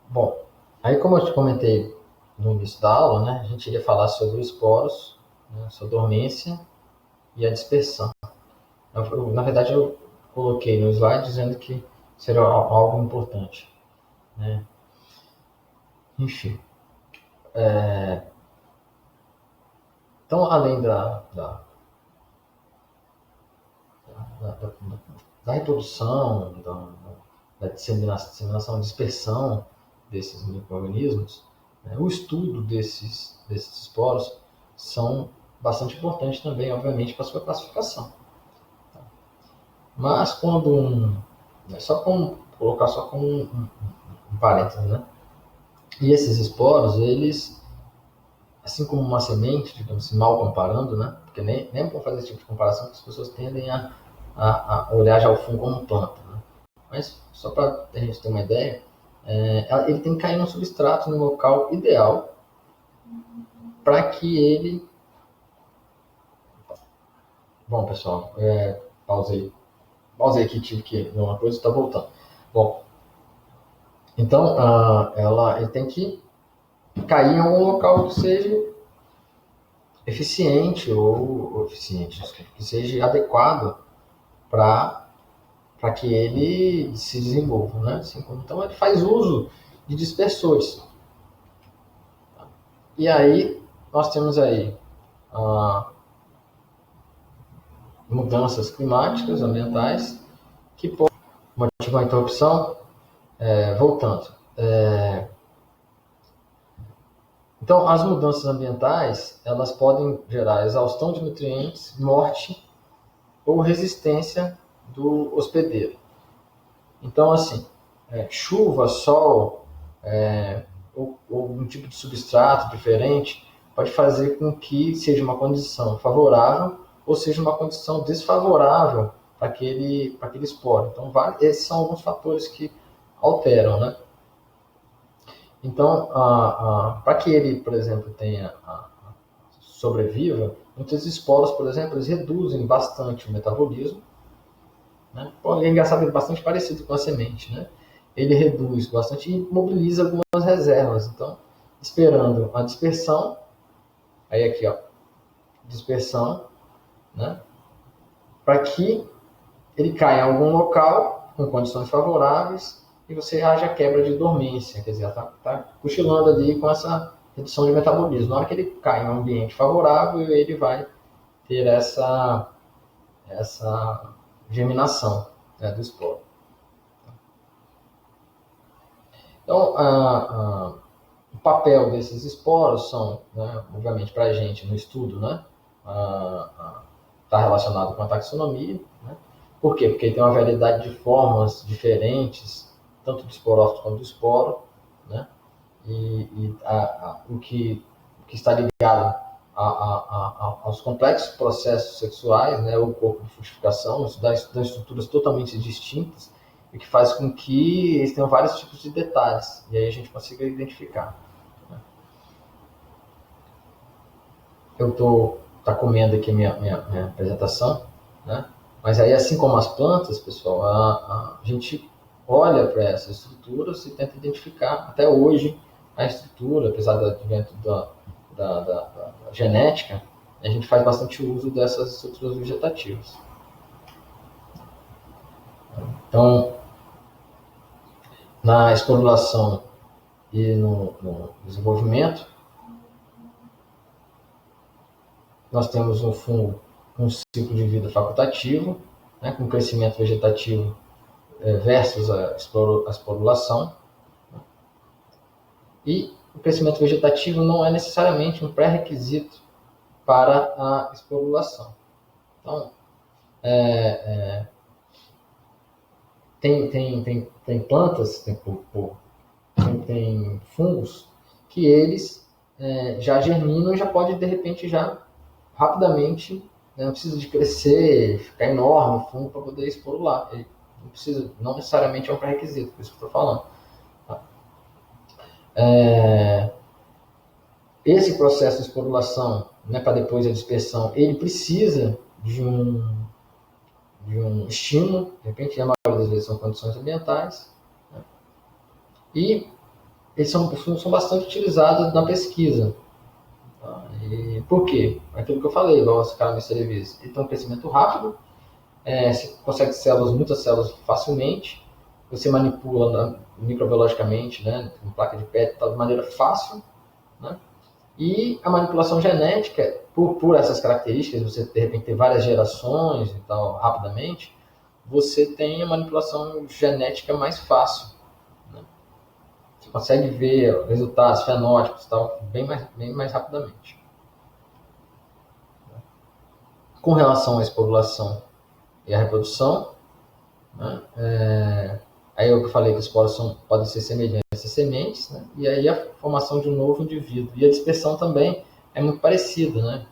[SPEAKER 1] Bom, aí como eu te comentei no início da aula, né, a gente iria falar sobre os esporos, né, sua dormência e a dispersão. Na verdade, eu coloquei no slide dizendo que seria algo importante, né? Enfim. Então, além da reprodução, da disseminação, dispersão desses micro-organismos, né, o estudo desses esporos são bastante importantes também, obviamente, para a sua classificação. Tá? Mas quando colocar só como um parênteses, né? E esses esporos, eles, assim como uma semente, digamos assim, mal comparando, né? Porque nem é bom fazer esse tipo de comparação, porque as pessoas tendem a olhar já o fungo como planta, né? Mas só para a gente ter uma ideia, ele tem que cair no substrato no local ideal para que ele... Bom, pessoal, pausei aqui, tive que ver uma coisa e está voltando. Bom, então ele tem que cair em algum local que seja eficiente que seja adequado para que ele se desenvolva, né? Assim, então ele faz uso de dispersores. E aí nós temos aí mudanças climáticas, ambientais, que podem motivar a interrupção. Voltando. Então, as mudanças ambientais, elas podem gerar exaustão de nutrientes, morte ou resistência do hospedeiro. Então, assim, chuva, sol, ou um tipo de substrato diferente pode fazer com que seja uma condição favorável ou seja uma condição desfavorável para aquele esporo. Então, esses são alguns fatores que alteram, né? Então, para que ele, por exemplo, sobreviva, muitos esporos, por exemplo, eles reduzem bastante o metabolismo. Né? É engraçado, ele é bastante parecido com a semente, né? Ele reduz bastante e mobiliza algumas reservas. Então, esperando a dispersão, aí aqui, ó, dispersão, né? Para que ele caia em algum local com condições favoráveis e você haja quebra de dormência, quer dizer, está cochilando ali com essa redução de metabolismo. Na hora que ele cai em um ambiente favorável, ele vai ter essa germinação, né, do esporo. Então, o papel desses esporos são, né, obviamente, para a gente no estudo, né, está relacionado com a taxonomia. Né? Por quê? Porque tem uma variedade de formas diferentes, tanto do esporófito quanto do esporo, né? O que está ligado aos complexos processos sexuais, né, o corpo de frutificação, isso dá estruturas totalmente distintas, e que faz com que eles tenham vários tipos de detalhes, e aí a gente consiga identificar. Né? Eu estou comendo aqui minha apresentação, né? Mas aí, assim como as plantas, pessoal, a gente olha para essas estruturas e tenta identificar, até hoje, a estrutura, apesar do advento da genética, a gente faz bastante uso dessas estruturas vegetativas. Então, na esporulação e no desenvolvimento, nós temos um fungo com um ciclo de vida facultativo, né, com crescimento vegetativo versus a esporulação. E o crescimento vegetativo não é necessariamente um pré-requisito para a esporulação. Então, tem plantas, tem fungos que eles já germinam e já pode, de repente, já rapidamente, né, não precisa de crescer, ficar enorme o fungo para poder esporular. Ele não precisa, não necessariamente é um pré-requisito, por isso que eu estou falando. Tá? Esse processo de esporulação, né, para depois a dispersão, ele precisa de um estímulo, de repente, a maioria das vezes são condições ambientais, né? E eles são bastante utilizados na pesquisa. Tá? E por quê? Aquilo que eu falei, igual esse cara me cerveja, ele tem um crescimento rápido, você consegue muitas células facilmente, você manipula microbiologicamente, né, com placa de PET, de maneira fácil, né? E a manipulação genética, por essas características, você de repente ter várias gerações e tal, rapidamente, você tem a manipulação genética mais fácil. Né? Você consegue ver resultados, fenótipos e tal, bem mais rapidamente. Com relação à esporulação e à reprodução, né, aí eu que falei que os esporos podem ser semelhantes a sementes, né, e aí a formação de um novo indivíduo. E a dispersão também é muito parecida, né?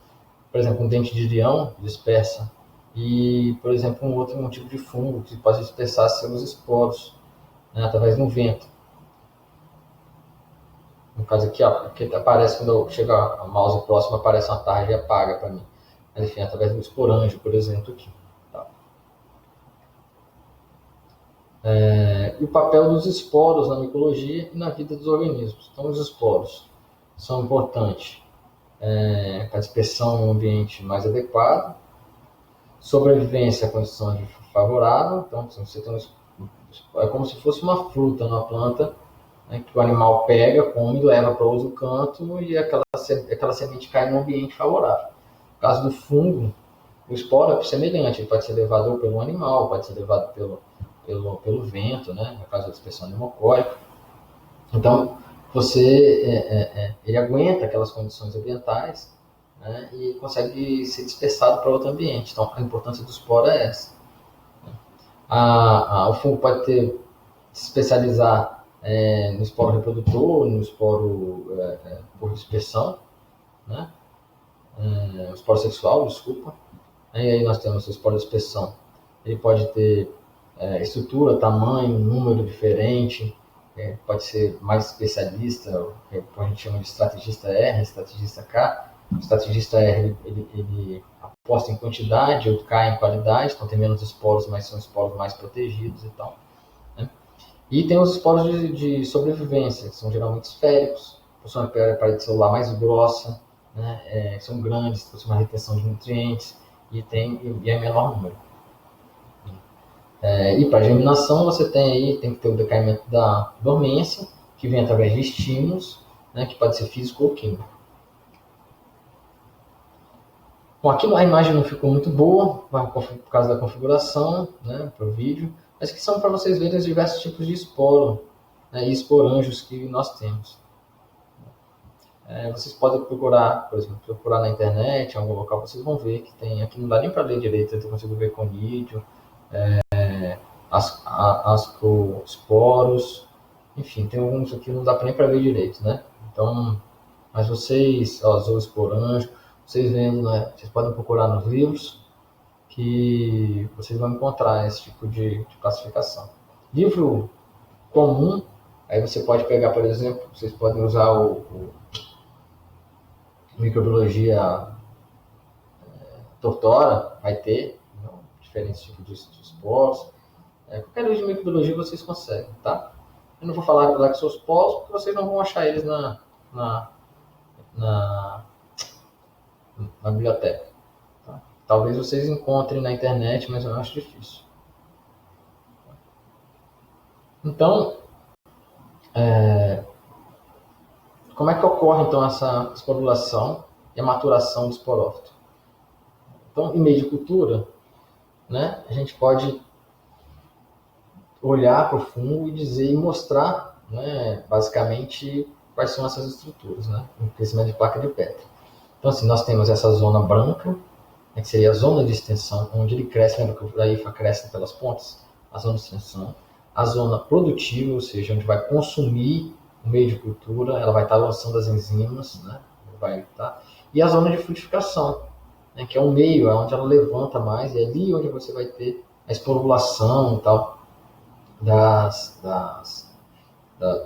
[SPEAKER 1] Por exemplo, um dente de leão dispersa, e, por exemplo, um tipo de fungo que pode dispersar seus esporos, né, através do vento. No caso aqui, que aparece quando chega a mouse próximo, aparece uma tarja e apaga para mim. Mas, enfim, através do esporângio, por exemplo, aqui. Tá? E o papel dos esporos na micologia e na vida dos organismos. Então, os esporos são importantes para a dispersão em um ambiente mais adequado, sobrevivência a condições favoráveis. Então, se você tem é como se fosse uma fruta, uma planta, né, que o animal pega, come, leva para outro canto e aquela semente cai num ambiente favorável. No caso do fungo, o esporo é semelhante, ele pode ser levado ou pelo animal, pode ser levado pelo vento, né, no caso da dispersão pneumocórica. Então, ele aguenta aquelas condições ambientais, né, e consegue ser dispersado para outro ambiente. Então, a importância do esporo é essa. O fungo pode se especializar no esporo reprodutor, no esporo por dispersão, né? O esporo sexual, desculpa. E aí nós temos o esporo de dispersão. Ele pode ter estrutura, tamanho, número diferente, pode ser mais especialista, a gente chama de estrategista R, estrategista K. O estrategista R, ele aposta em quantidade, o K em qualidade, então tem menos esporos, mas são esporos mais protegidos e tal. Né? E tem os esporos de sobrevivência, que são geralmente esféricos, possuem uma parede celular mais grossa, né? São grandes, possuem uma retenção de nutrientes e é menor número. E para germinação você tem que ter o decaimento da dormência, que vem através de estímulos, né, que pode ser físico ou químico. Bom, aqui a imagem não ficou muito boa, por causa da configuração, né, para o vídeo, mas que são para vocês verem os diversos tipos de esporo, né, e esporângios que nós temos. Vocês podem procurar, por exemplo, procurar na internet, em algum local, vocês vão ver que tem, aqui não dá nem para ler direito, eu consigo ver conídeo, ascosporos, enfim, tem alguns aqui que não dá nem para ver direito, né? Então, mas vocês, ó, zoosporângios, vocês vendo, né, vocês podem procurar nos livros que vocês vão encontrar esse tipo de classificação. Livro comum, aí você pode pegar, por exemplo, vocês podem usar o microbiologia tortora, vai ter, né, diferentes tipos de esporos. Qualquer livro de microbiologia vocês conseguem, tá? Eu não vou falar do laxosporos porque vocês não vão achar eles na biblioteca. Tá? Talvez vocês encontrem na internet, mas eu acho difícil. Então, como é que ocorre então essa esporulação e a maturação do esporófito? Então, em meio de cultura, né, a gente pode olhar para o fungo e dizer e mostrar, né, basicamente quais são essas estruturas, né, no crescimento de placa de Petri. Então, assim, nós temos essa zona branca, né, que seria a zona de extensão, onde ele cresce, lembra que a hifa cresce pelas pontas? A zona de extensão. A zona produtiva, ou seja, onde vai consumir o meio de cultura, ela vai estar lançando as enzimas, né, e a zona de frutificação, né, que é o meio, é onde ela levanta mais, e é ali onde você vai ter a esporulação e tal,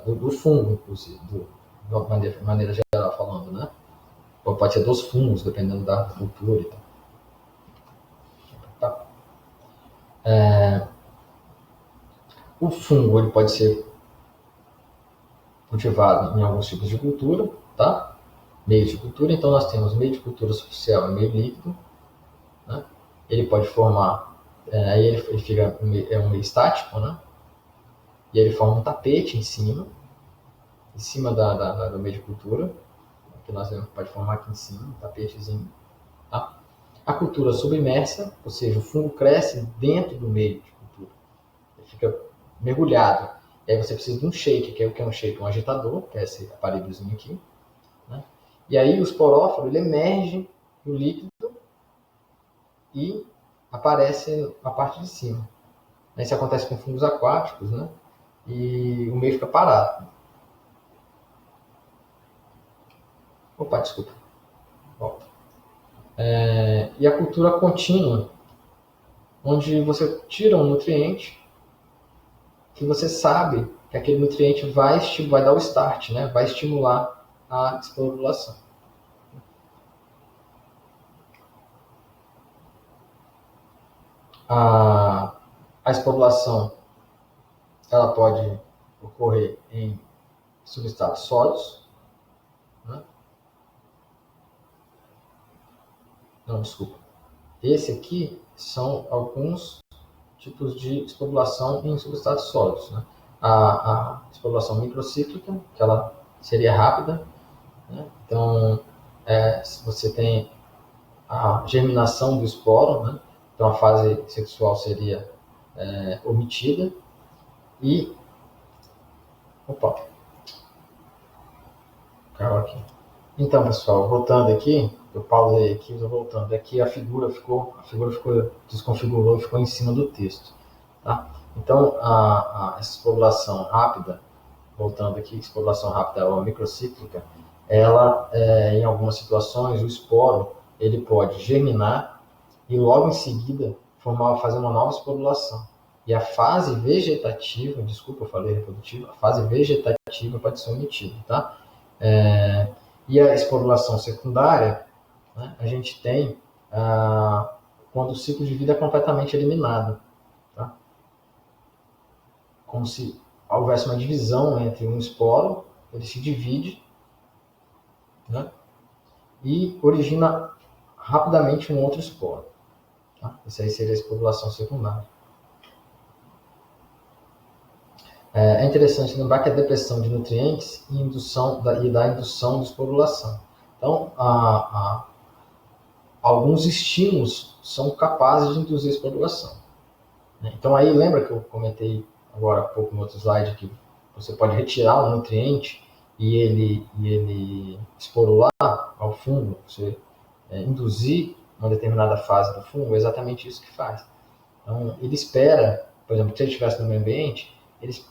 [SPEAKER 1] do fungo, inclusive, de maneira geral falando, né? Pode ser dos fungos, dependendo da cultura e tal. Tá. O fungo ele pode ser cultivado em alguns tipos de cultura, tá? Meios de cultura, então nós temos meio de cultura superficial e meio líquido, né? Ele pode formar, aí ele fica um meio estático, né? E ele forma um tapete em cima do meio de cultura, que nós pode formar aqui em cima, um tapetezinho. Tá? A cultura submersa, ou seja, o fungo cresce dentro do meio de cultura, ele fica mergulhado. E aí você precisa de um shake, que é o que é um shake, um agitador, que é esse aparelhozinho aqui. Né? E aí o esporóforo ele emerge do líquido e aparece na parte de cima. Isso acontece com fungos aquáticos, né? E o meio fica parado. Opa, desculpa. Volta. E a cultura contínua, onde você tira um nutriente que você sabe que aquele nutriente vai dar o start, né? Vai estimular a esporulação. A esporulação ela pode ocorrer em substratos sólidos, né? Não, desculpa. Esse aqui são alguns tipos de esporulação em substratos sólidos, né? A esporulação microcíclica, que ela seria rápida, né? Então, você tem a germinação do esporo, né? Então a fase sexual seria omitida e caiu aqui. Então, pessoal, voltando aqui, eu pausei aqui, estou voltando. Aqui a figura ficou desconfigurou e ficou em cima do texto. Tá? Então, essa esporulação rápida, voltando aqui, esporulação rápida ou microcíclica, ela, em algumas situações, o esporo ele pode germinar e logo em seguida fazer uma nova esporulação. E a fase vegetativa, desculpa, eu falei reprodutiva, a fase vegetativa pode ser omitida, tá? E a esporulação secundária, né, a gente tem quando o ciclo de vida é completamente eliminado. Tá? Como se houvesse uma divisão entre um esporo, ele se divide, né, e origina rapidamente um outro esporo. Tá? Isso aí seria a esporulação secundária. É interessante lembrar que a depressão de nutrientes e da indução de esporulação. Então, alguns estímulos são capazes de induzir a esporulação. Então aí lembra que eu comentei agora há pouco no outro slide que você pode retirar um nutriente e ele esporular ao fungo, você induzir uma determinada fase do fungo, é exatamente isso que faz. Então ele espera, por exemplo, se ele estivesse no meio ambiente,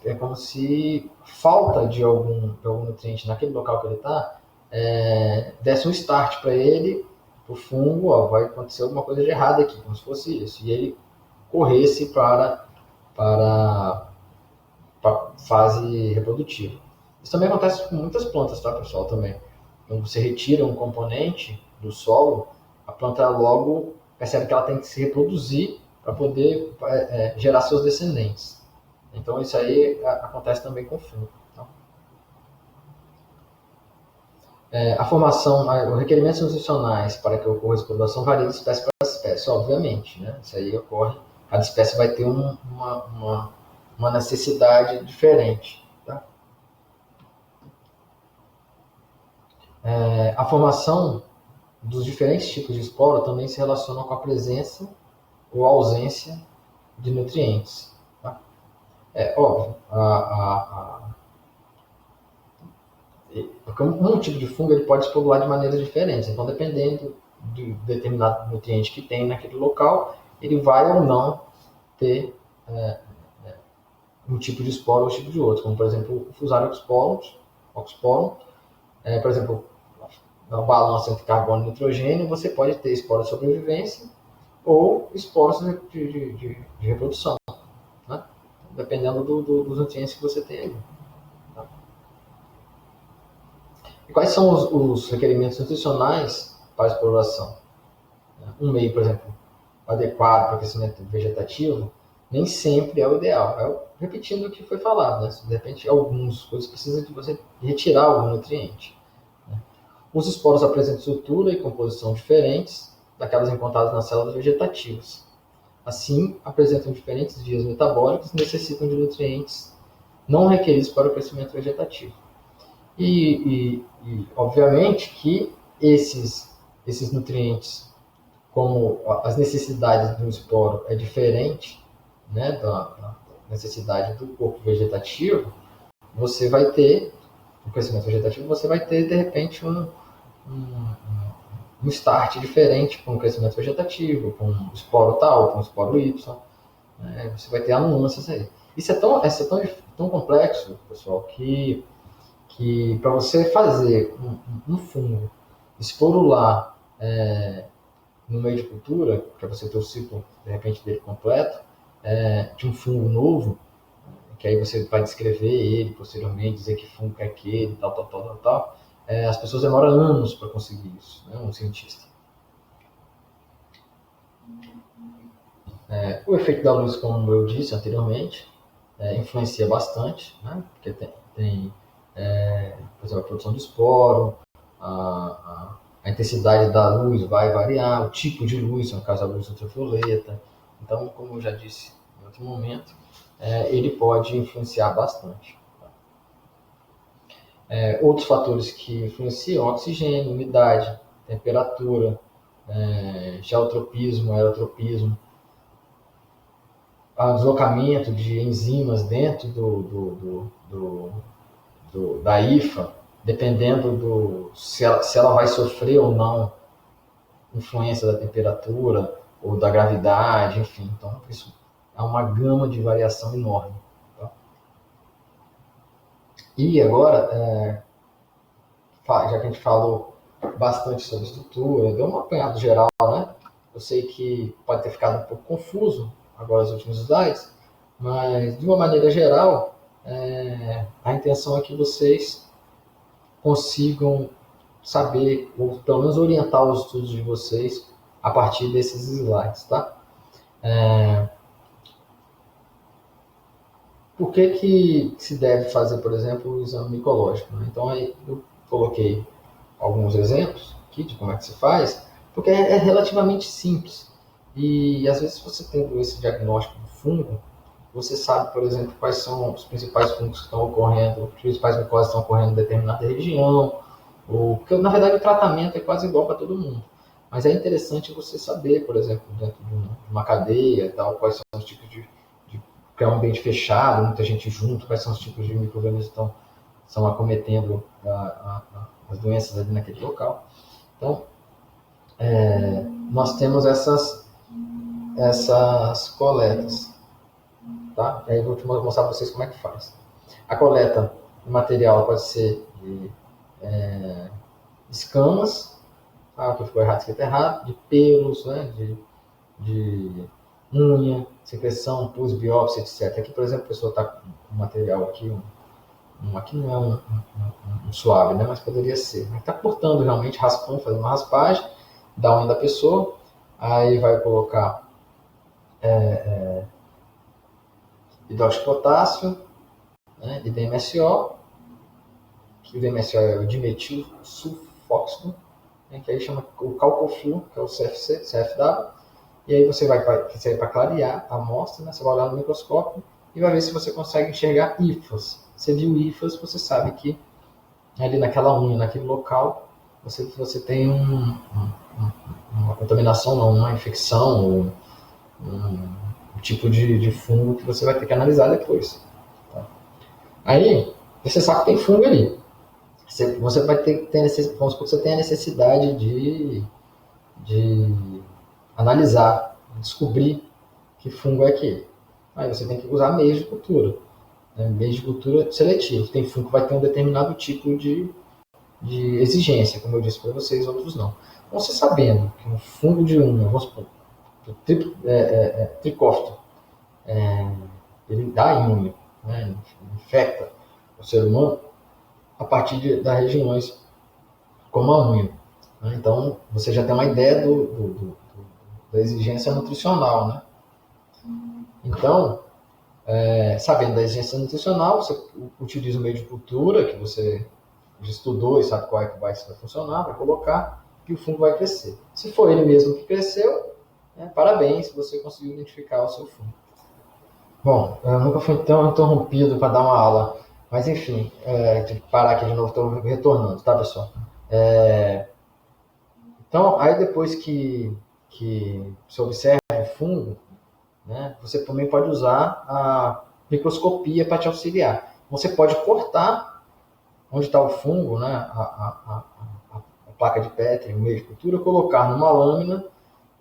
[SPEAKER 1] é como se falta de algum nutriente naquele local que ele está, desse um start para ele, para o fungo, vai acontecer alguma coisa de errado aqui, como se fosse isso, e ele corresse para a fase reprodutiva. Isso também acontece com muitas plantas, tá, pessoal, também. Quando você retira um componente do solo, a planta logo percebe que ela tem que se reproduzir para poder gerar seus descendentes. Então isso aí acontece também com o fungo. Tá? A formação, os requerimentos nutricionais para que ocorra a esporulação variam de espécie para espécie, obviamente. Né? Isso aí ocorre, cada espécie vai ter uma necessidade diferente. Tá? A formação dos diferentes tipos de esporo também se relacionam com a presença ou ausência de nutrientes. Tá? Óbvio, porque um tipo de fungo ele pode esporular de maneiras diferentes. Então, dependendo do determinado nutriente que tem naquele local, ele vai ou não ter um tipo de esporo ou um tipo de outro, como por exemplo o Fusarium oxysporum, por exemplo, na balança entre carbono e nitrogênio, você pode ter esporos de sobrevivência ou esporos de reprodução, né? Dependendo dos nutrientes que você tem ali. Tá? E quais são os requerimentos nutricionais para a exploração? Um meio, por exemplo, adequado para o crescimento vegetativo, nem sempre é o ideal. Repetindo o que foi falado, né? De repente, algumas coisas precisam de você retirar algum nutriente. Né? Os esporos apresentam estrutura e composição diferentes daquelas encontradas nas células vegetativas. Assim, apresentam diferentes vias metabólicas e necessitam de nutrientes não requeridos para o crescimento vegetativo. E obviamente, que esses nutrientes, como as necessidades do esporo é diferente, né, da necessidade do corpo vegetativo, você vai ter, no crescimento vegetativo, você vai ter, de repente, um start diferente com o crescimento vegetativo, com o esporo tal, com o esporo Y, né, você vai ter nuances aí. Isso é tão complexo, pessoal, que para você fazer um fungo esporular no meio de cultura, para você ter o ciclo, de repente, dele completo, de um fungo novo, que aí você vai descrever ele posteriormente, dizer que fungo é aquele, tal. As pessoas demoram anos para conseguir isso, né? Um cientista. O efeito da luz, como eu disse anteriormente, influencia bastante, né? Porque tem por exemplo, a produção de esporo, a intensidade da luz vai variar, o tipo de luz, no caso a luz ultravioleta. Então, como eu já disse em outro momento, ele pode influenciar bastante. Outros fatores que influenciam: oxigênio, umidade, temperatura, geotropismo, aerotropismo, deslocamento de enzimas dentro da hifa, dependendo se ela vai sofrer ou não influência da temperatura ou da gravidade, enfim. Então, isso é uma gama de variação enorme. Tá? E agora, já que a gente falou bastante sobre estrutura, deu um apanhado geral, né? Eu sei que pode ter ficado um pouco confuso agora os últimos slides, mas de uma maneira geral, a intenção é que vocês consigam saber, ou pelo menos orientar os estudos de vocês a partir desses slides, tá? Por que se deve fazer, por exemplo, o exame micológico? Né? Então, aí eu coloquei alguns exemplos aqui de como é que se faz, porque é relativamente simples. E, às vezes, você tendo esse diagnóstico do fungo, você sabe, por exemplo, quais são os principais fungos que estão ocorrendo, os principais micoses que estão ocorrendo em determinada região, porque, na verdade, o tratamento é quase igual para todo mundo. Mas é interessante você saber, por exemplo, dentro de uma cadeia, tal, quais são os tipos porque é um ambiente fechado, muita gente junto, quais são os tipos de micro-organismos que estão acometendo as doenças ali naquele local. Então, nós temos essas coletas. Tá? Aí eu vou te mostrar para vocês como é que faz. A coleta de material pode ser de escamas, tá? O que ficou errado, escrito errado, de pelos, né? de unha, secreção, pus, biópsia, etc. Aqui, por exemplo, a pessoa está com um material aqui, aqui não é um suave, né? Mas poderia ser. Está cortando realmente, raspando, fazendo uma raspagem da unha da pessoa, aí vai colocar hidróxido de potássio, né? E DMSO, que o DMSO é o dimetil sulfóxido, né? Que aí chama o calcofluor, que é o CFW, e aí você vai para clarear a amostra, né? Você vai olhar no microscópio e vai ver se você consegue enxergar hifas. Você viu hifas, você sabe que ali naquela unha, naquele local, você tem uma contaminação, não, uma infecção, um tipo de fungo que você vai ter que analisar depois. Tá? Aí, você sabe que tem fungo ali. Você vai ter vamos supor que você tem a necessidade de analisar, descobrir que fungo é aquele. Aí você tem que usar meios de cultura. Né? Meios de cultura seletivo. Tem fungo que vai ter um determinado tipo de exigência, como eu disse para vocês, outros não. Então, você sabendo que um fungo de unha, vamos supor, tricófito, ele dá em unha, né? Infecta o ser humano a partir das regiões como a unha. Né? Então, você já tem uma ideia da exigência nutricional. Né? Então, sabendo da exigência nutricional, você utiliza o meio de cultura que você já estudou e sabe qual é que vai funcionar, vai colocar que o fungo vai crescer. Se for ele mesmo que cresceu, parabéns, você conseguiu identificar o seu fungo. Bom, eu nunca fui tão interrompido para dar uma aula, mas enfim, tive que parar aqui de novo, estou retornando, tá, pessoal? Então, aí depois que você observa o fungo, né, você também pode usar a microscopia para te auxiliar. Você pode cortar onde está o fungo, né, a placa de Petri, o meio de cultura, colocar numa lâmina,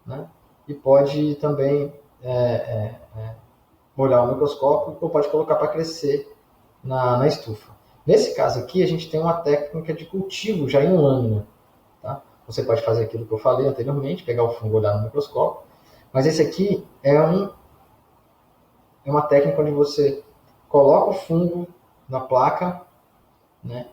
[SPEAKER 1] né, e pode também molhar o microscópio ou pode colocar para crescer na estufa. Nesse caso aqui, a gente tem uma técnica de cultivo já em lâmina. Tá? Você pode fazer aquilo que eu falei anteriormente, pegar o fungo e olhar no microscópio, mas esse aqui é uma técnica onde você coloca o fungo na placa, né,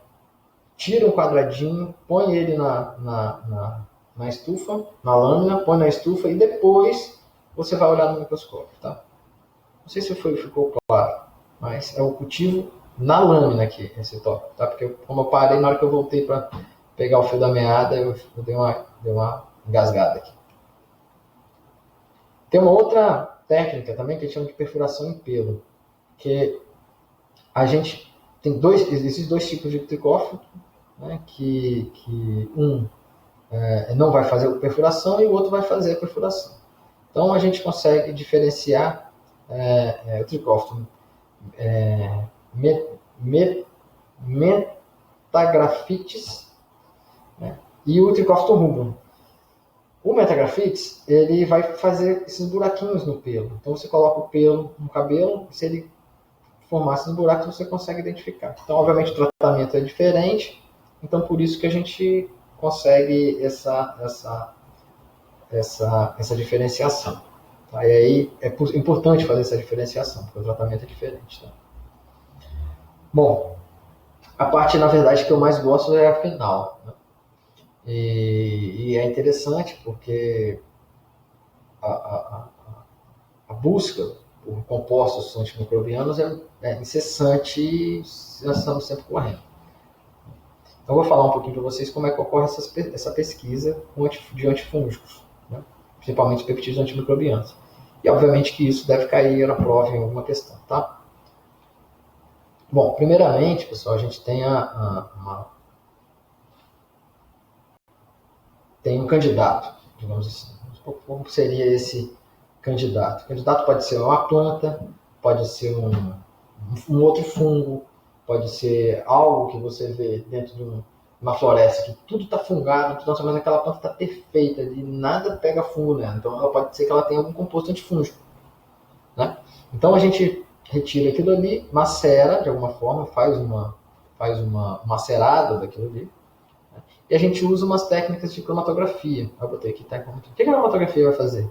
[SPEAKER 1] tira um quadradinho, põe ele na estufa, na lâmina, põe na estufa e depois você vai olhar no microscópio. Tá? Não sei se ficou claro, mas é o cultivo na lâmina aqui, esse tópico. Tá? Porque como eu parei, na hora que eu voltei para pegar o fio da meada, eu dei uma engasgada aqui. Tem uma outra técnica também que a gente chama de perfuração em pelo, que a gente tem esses dois tipos de tricófito, né, que um não vai fazer a perfuração e o outro vai fazer a perfuração. Então a gente consegue diferenciar o tricófito metagraphites, né, e o tricófito rubrum. O metagraphites, ele vai fazer esses buraquinhos no pelo. Então você coloca o pelo no cabelo, se ele formar esses buracos, você consegue identificar. Então, obviamente, o tratamento é diferente, então por isso que a gente consegue essa diferenciação. Tá? E aí é importante fazer essa diferenciação, porque o tratamento é diferente. Tá? Bom, a parte, na verdade, que eu mais gosto é a final. Né? E é interessante porque a busca por compostos antimicrobianos é incessante e nós estamos sempre correndo. Então, eu vou falar um pouquinho para vocês como é que ocorre essa pesquisa de antifúngicos, né? Principalmente peptídeos antimicrobianos. E, obviamente, que isso deve cair na prova em alguma questão, tá? Bom, primeiramente, pessoal, a gente tem tem um candidato digamos assim. Como seria esse candidato? O candidato pode ser uma planta, pode ser um outro fungo, pode ser algo que você vê dentro de uma floresta que tudo está fungado, então, mas aquela planta está perfeita, de nada pega fungo nela. Então ela pode ser que ela tenha algum composto antifúngico, né? Então a gente retira aquilo ali, macera de alguma forma, faz uma macerada daquilo ali, né? E a gente usa umas técnicas de cromatografia. Eu botei aqui, tá? O que a cromatografia vai fazer?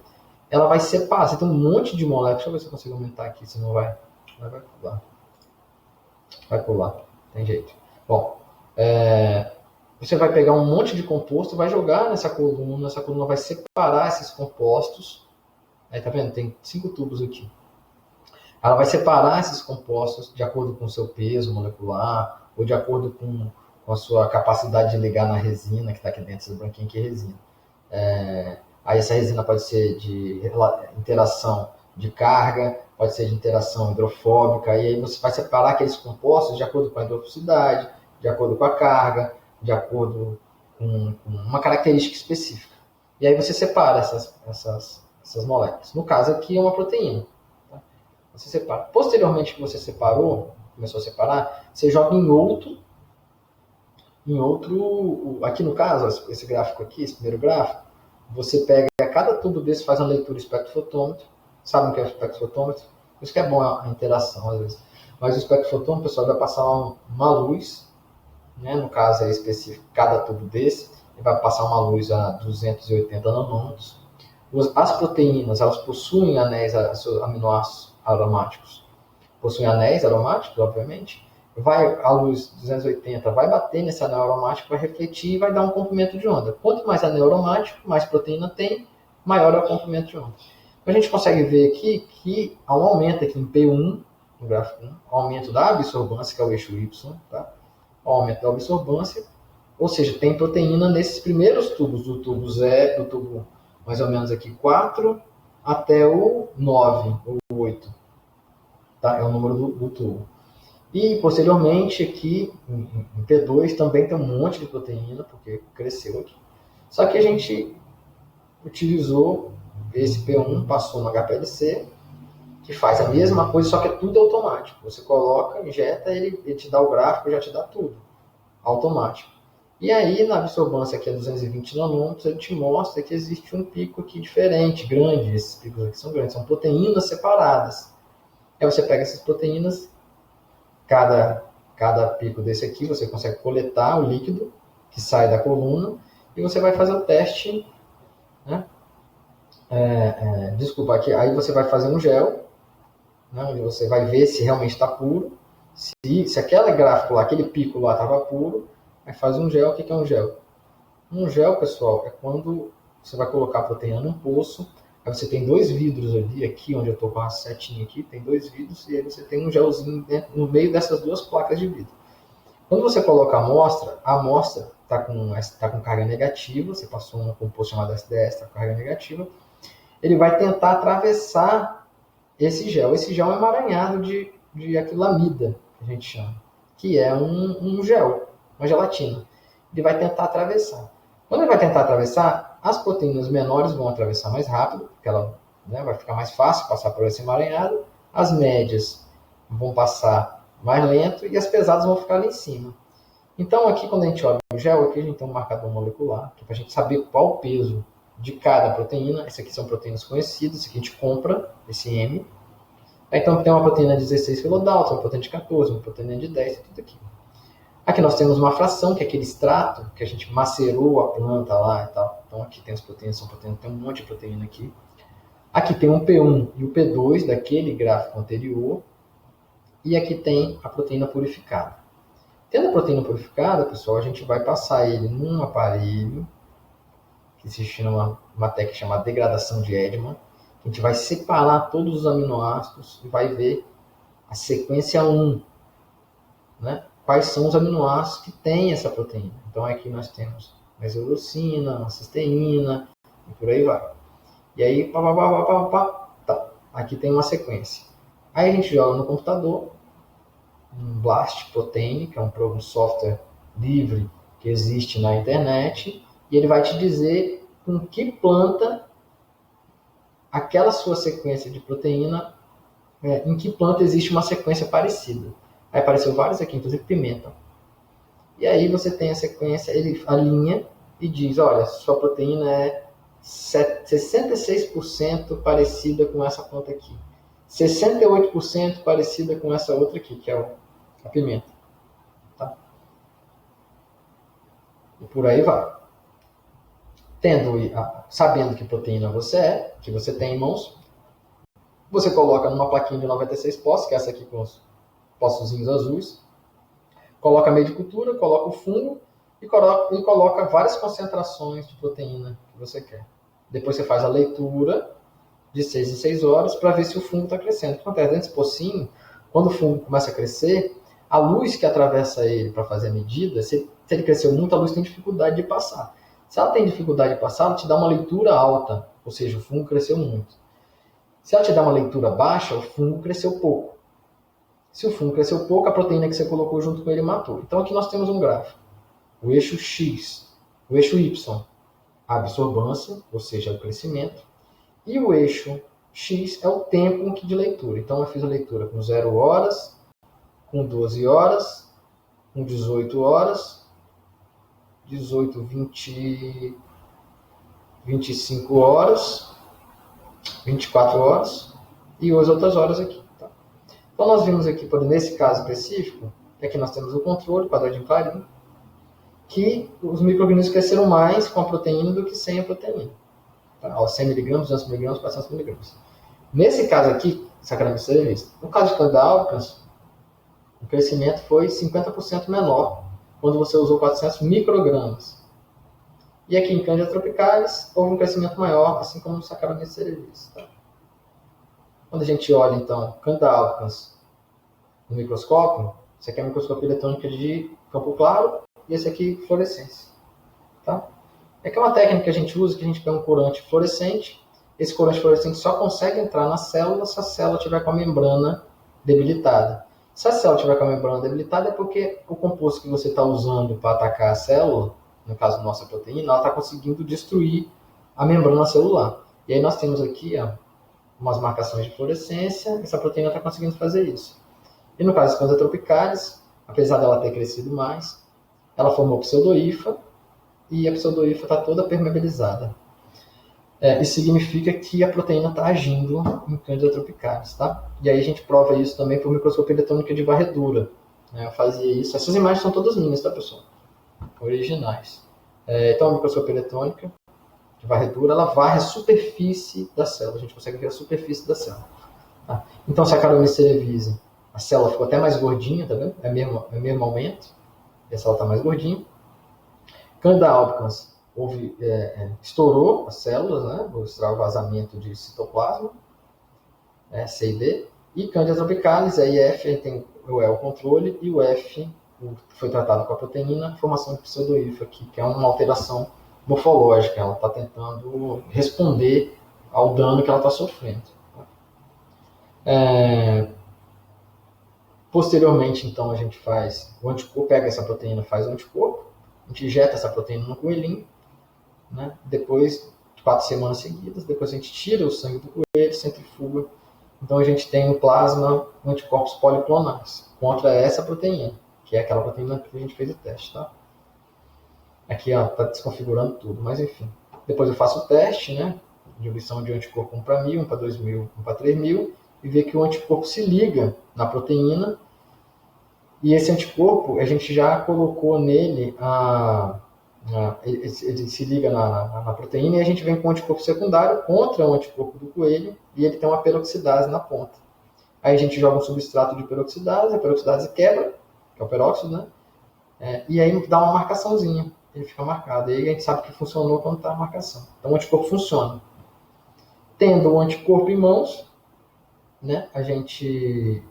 [SPEAKER 1] Ela vai separar, você tem um monte de moléculas, deixa eu ver se eu consigo aumentar aqui, se não vai pular. Vai pular, tem jeito. Bom, você vai pegar um monte de composto, vai jogar nessa coluna vai separar esses compostos. Aí tá vendo? Tem 5 tubos aqui. Ela vai separar esses compostos de acordo com o seu peso molecular ou de acordo com a sua capacidade de ligar na resina que está aqui dentro, esse branquinho aqui é resina. Aí essa resina pode ser de interação de carga, pode ser de interação hidrofóbica, e aí você vai separar aqueles compostos de acordo com a hidrofobicidade, de acordo com a carga, de acordo com uma característica específica. E aí você separa essas moléculas. No caso aqui é uma proteína. Tá? Você separa. Posteriormente que você separou, começou a separar, você joga em outro, aqui no caso, esse gráfico aqui, esse primeiro gráfico, você pega cada tubo desse, faz uma leitura espectrofotômetro. Sabe o que é o espectrofotômetro? Por isso que é bom a interação às vezes. Mas o espectrofotômetro, pessoal, vai passar uma luz, né? No caso é específico, cada tubo desse, ele vai passar uma luz a 280 nanômetros. As proteínas, elas possuem anéis aminoácidos aromáticos. Possuem anéis aromáticos, obviamente. A luz 280 vai bater nesse anel aromático, vai refletir e vai dar um comprimento de onda. Quanto mais anel aromático, mais proteína tem, maior é o comprimento de onda. A gente consegue ver aqui que há um aumento aqui em P1, no gráfico 1, aumento da absorbância, que é o eixo Y, tá? Aumento da absorbância, ou seja, tem proteína nesses primeiros tubos, do tubo mais ou menos aqui 4 até o 9, ou 8, tá? É o número do tubo. E posteriormente aqui em P2 também tem um monte de proteína, porque cresceu aqui. Só que a gente utilizou esse P1, passou no HPLC, que faz a mesma coisa, só que é tudo automático. Você coloca, injeta, ele te dá o gráfico, já te dá tudo. Automático. E aí, na absorbância aqui a 220 nanômetros, ele te mostra que existe um pico aqui diferente, grande. Esses picos aqui são grandes, são proteínas separadas. Aí você pega essas proteínas, cada pico desse aqui, você consegue coletar o líquido que sai da coluna e você vai fazer o teste, né? Desculpa, aqui, aí você vai fazer um gel, né, onde você vai ver se realmente está puro. Se aquele gráfico lá, aquele pico lá estava puro, aí faz um gel. O que é um gel? Um gel, pessoal, é quando você vai colocar a proteína num poço, aí você tem 2 vidros ali, aqui onde eu estou com a setinha aqui, tem 2 vidros, e aí você tem um gelzinho dentro, no meio dessas 2 placas de vidro. Quando você coloca a amostra está com carga negativa, você passou um composto chamado SDS, está com carga negativa, ele vai tentar atravessar esse gel. Esse gel é um emaranhado de acrilamida, que a gente chama, que é um gel, uma gelatina. Ele vai tentar atravessar. Quando ele vai tentar atravessar, as proteínas menores vão atravessar mais rápido, porque ela, né, vai ficar mais fácil passar por esse emaranhado. As médias vão passar mais lento e as pesadas vão ficar ali em cima. Então, aqui, quando a gente olha o gel, aqui a gente tem um marcador molecular, que é para a gente saber qual o peso de cada proteína. Essas aqui são proteínas conhecidas, esse aqui a gente compra, esse M. Então tem uma proteína de 16 kilodaltons, uma proteína de 14, uma proteína de 10, tudo aqui. Aqui nós temos uma fração, que é aquele extrato, que a gente macerou a planta lá e tal. Então aqui tem as proteínas, tem um monte de proteína aqui. Aqui tem um P1 e o P2 daquele gráfico anterior. E aqui tem a proteína purificada. Tendo a proteína purificada, pessoal, a gente vai passar ele num aparelho, que se chama uma técnica chamada degradação de Edman. A gente vai separar todos os aminoácidos e vai ver a sequência 1, né? Quais são os aminoácidos que têm essa proteína. Então aqui nós temos a isoleucina, a cisteína e por aí vai. E aí, tá. Aqui tem uma sequência. Aí a gente joga no computador um Blast Protein, que é um software livre que existe na internet, e ele vai te dizer com que planta aquela sua sequência de proteína, em que planta existe uma sequência parecida. Aí apareceu vários aqui, inclusive pimenta. E aí você tem a sequência, ele alinha e diz, olha, sua proteína é 66% parecida com essa planta aqui. 68% parecida com essa outra aqui, que é a pimenta. Tá? E por aí vai. Sabendo que proteína que você tem em mãos, você coloca numa plaquinha de 96 postos, que é essa aqui com os postozinhos azuis, coloca meio de cultura, coloca o fungo e coloca várias concentrações de proteína que você quer. Depois você faz a leitura de 6 em 6 horas para ver se o fungo está crescendo. O que acontece? Dentro desse pocinho, quando o fungo começa a crescer, a luz que atravessa ele para fazer a medida, se ele cresceu muito, a luz tem dificuldade de passar. Se ela tem dificuldade de passar, ela te dá uma leitura alta, ou seja, o fungo cresceu muito. Se ela te dá uma leitura baixa, o fungo cresceu pouco. Se o fungo cresceu pouco, a proteína que você colocou junto com ele matou. Então aqui nós temos um gráfico. O eixo X, o eixo Y, a absorbância, ou seja, o crescimento, e o eixo X é o tempo de leitura. Então eu fiz a leitura com 0 horas, com 12 horas, com 18 horas, 18, 20, 25 horas, 24 horas e as outras horas aqui. Tá? Então nós vimos aqui, nesse caso específico, aqui nós temos o controle, quadradinho clarinho, que os micro-organismos cresceram mais com a proteína do que sem a proteína. Tá? 100 mg, 200 mg, 400 mg. Nesse caso aqui, Saccharomyces cerevisiae, no caso de Candida albicans, o crescimento foi 50% menor quando você usou 400 microgramas. E aqui em Candida tropicalis, houve um crescimento maior, assim como no Saccharomyces cerevisiae. Tá? Quando a gente olha, então, Candida albicans no microscópio, esse aqui é a microscopia eletrônica de campo claro, e esse aqui, fluorescência. Tá? É uma técnica que a gente usa, que a gente pega um corante fluorescente. Esse corante fluorescente só consegue entrar na célula se a célula tiver com a membrana debilitada. Se a célula tiver com a membrana debilitada, é porque o composto que você está usando para atacar a célula, no caso da nossa proteína, ela está conseguindo destruir a membrana celular. E aí nós temos aqui umas marcações de fluorescência, essa proteína está conseguindo fazer isso. E no caso das Candida tropicalis, apesar dela ter crescido mais, ela formou pseudohifa, e a pseudohifa está toda permeabilizada. Isso significa que a proteína está agindo em Candida tropicalis, tá? E aí a gente prova isso também por microscopia eletrônica de varredura. Eu fazia isso. Essas imagens são todas minhas, tá, pessoal? Originais. Então a microscopia eletrônica de varredura, ela varre a superfície da célula. A gente consegue ver a superfície da célula. Tá? Então, Saccharomyces cerevisiae, a célula ficou até mais gordinha, tá vendo? É o mesmo aumento. E a célula está mais gordinha. Candida albicans, estourou as células, né? Vou mostrar o vazamento de citoplasma, C e D. E Candida tropicalis, aí F tem o controle, e o F foi tratado com a proteína, formação de pseudohifa aqui, que é uma alteração morfológica. Ela está tentando responder ao dano que ela está sofrendo. Posteriormente, então, a gente faz o anticorpo, pega essa proteína, faz o anticorpo, a gente injeta essa proteína no coelhinho, né? Depois de 4 semanas seguidas, depois a gente tira o sangue do coelho, centrifuga. Então a gente tem no plasma anticorpos policlonais contra essa proteína, que é aquela proteína que a gente fez o teste, tá? Aqui está desconfigurando tudo, mas enfim. Depois eu faço o teste, né? De inibição de anticorpo 1 para 1000, 1 para 2000, 1 para 3000, e ver que o anticorpo se liga na proteína. E esse anticorpo, a gente já colocou nele ele se liga na proteína, e a gente vem com um anticorpo secundário contra o anticorpo do coelho, e ele tem uma peroxidase na ponta. Aí a gente joga um substrato de peroxidase, a peroxidase quebra, que é o peróxido, né? E aí dá uma marcaçãozinha, ele fica marcado. E aí a gente sabe que funcionou quando está a marcação. Então o anticorpo funciona. Tendo o anticorpo em mãos, né, a gente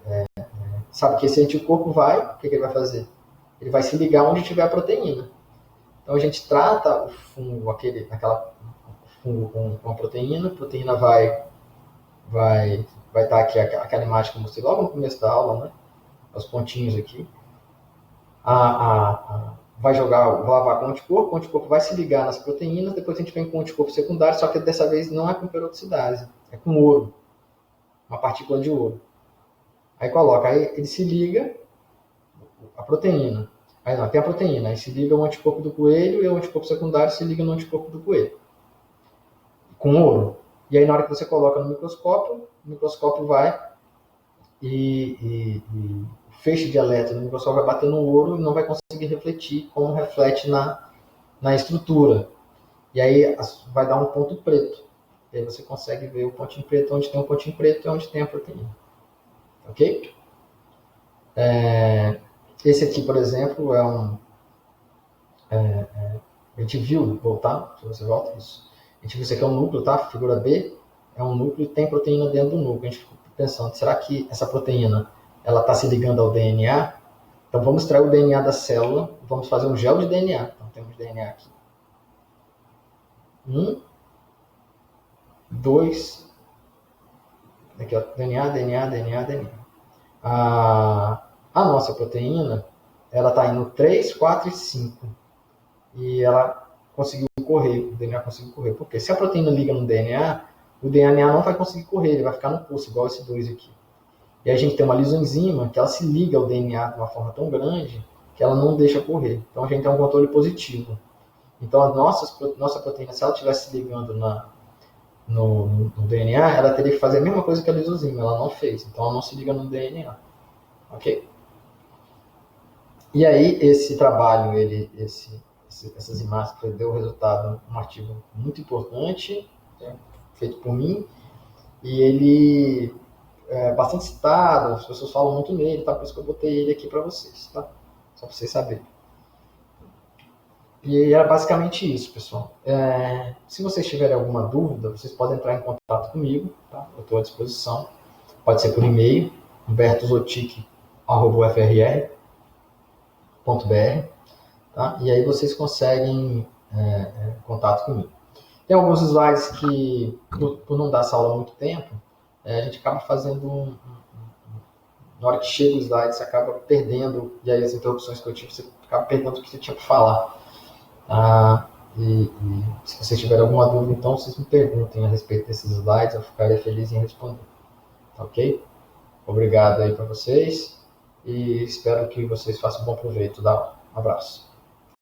[SPEAKER 1] sabe que esse anticorpo o que ele vai fazer? Ele vai se ligar onde tiver a proteína. Então a gente trata o fungo, fungo com a proteína vai estar aqui aquela imagem que eu mostrei logo no começo da aula, né? Os pontinhos aqui. vai lavar com o anticorpo vai se ligar nas proteínas, depois a gente vem com o anticorpo secundário, só que dessa vez não é com peroxidase, é com ouro, uma partícula de ouro. Aí coloca, aí ele se liga a proteína. Aí não, tem a proteína, aí se liga o anticorpo do coelho e o anticorpo secundário se liga no anticorpo do coelho. Com ouro. E aí na hora que você coloca no microscópio, o microscópio vai e o feixe de elétron no microscópio vai bater no ouro e não vai conseguir refletir como reflete na estrutura. E aí vai dar um ponto preto. E aí você consegue ver o pontinho preto, onde tem um pontinho preto e onde tem a proteína. Ok? Esse aqui, por exemplo, a gente viu, voltar, se você volta isso. A gente viu isso aqui é um núcleo, tá? Figura B é um núcleo e tem proteína dentro do núcleo. A gente ficou pensando, será que essa proteína ela está se ligando ao DNA? Então vamos extrair o DNA da célula, vamos fazer um gel de DNA. Então temos DNA aqui. 1, 2, aqui ó, DNA. A nossa proteína, ela está indo 3, 4 e 5. E ela conseguiu correr, o DNA conseguiu correr. Porque se a proteína liga no DNA, o DNA não vai conseguir correr, ele vai ficar no pulso, igual esse 2 aqui. E a gente tem uma lisoenzima que ela se liga ao DNA de uma forma tão grande que ela não deixa correr. Então a gente tem um controle positivo. Então a nossa proteína, se ela estivesse se ligando no DNA, ela teria que fazer a mesma coisa que a lisoenzima, ela não fez. Então ela não se liga no DNA. Ok? E aí esse trabalho, essas imagens deu resultado, um artigo muito importante, feito por mim, e ele é bastante citado, as pessoas falam muito nele, tá? Por isso que eu botei ele aqui para vocês, tá? Só para vocês saberem. E era basicamente isso, pessoal. Se vocês tiverem alguma dúvida, vocês podem entrar em contato comigo, tá? Eu estou à disposição. Pode ser por e-mail, humbertozotic@ufrr.br, tá? E aí vocês conseguem contato comigo. Tem alguns slides que, por não dar essa aula há muito tempo, a gente acaba fazendo na hora que chega o slide, você acaba perdendo, e aí as interrupções que eu tive, você acaba perdendo o que você tinha para falar. E se vocês tiverem alguma dúvida, então vocês me perguntem a respeito desses slides, eu ficaria feliz em responder. Tá ok? Obrigado aí para vocês e espero que vocês façam um bom proveito da aula. Um abraço.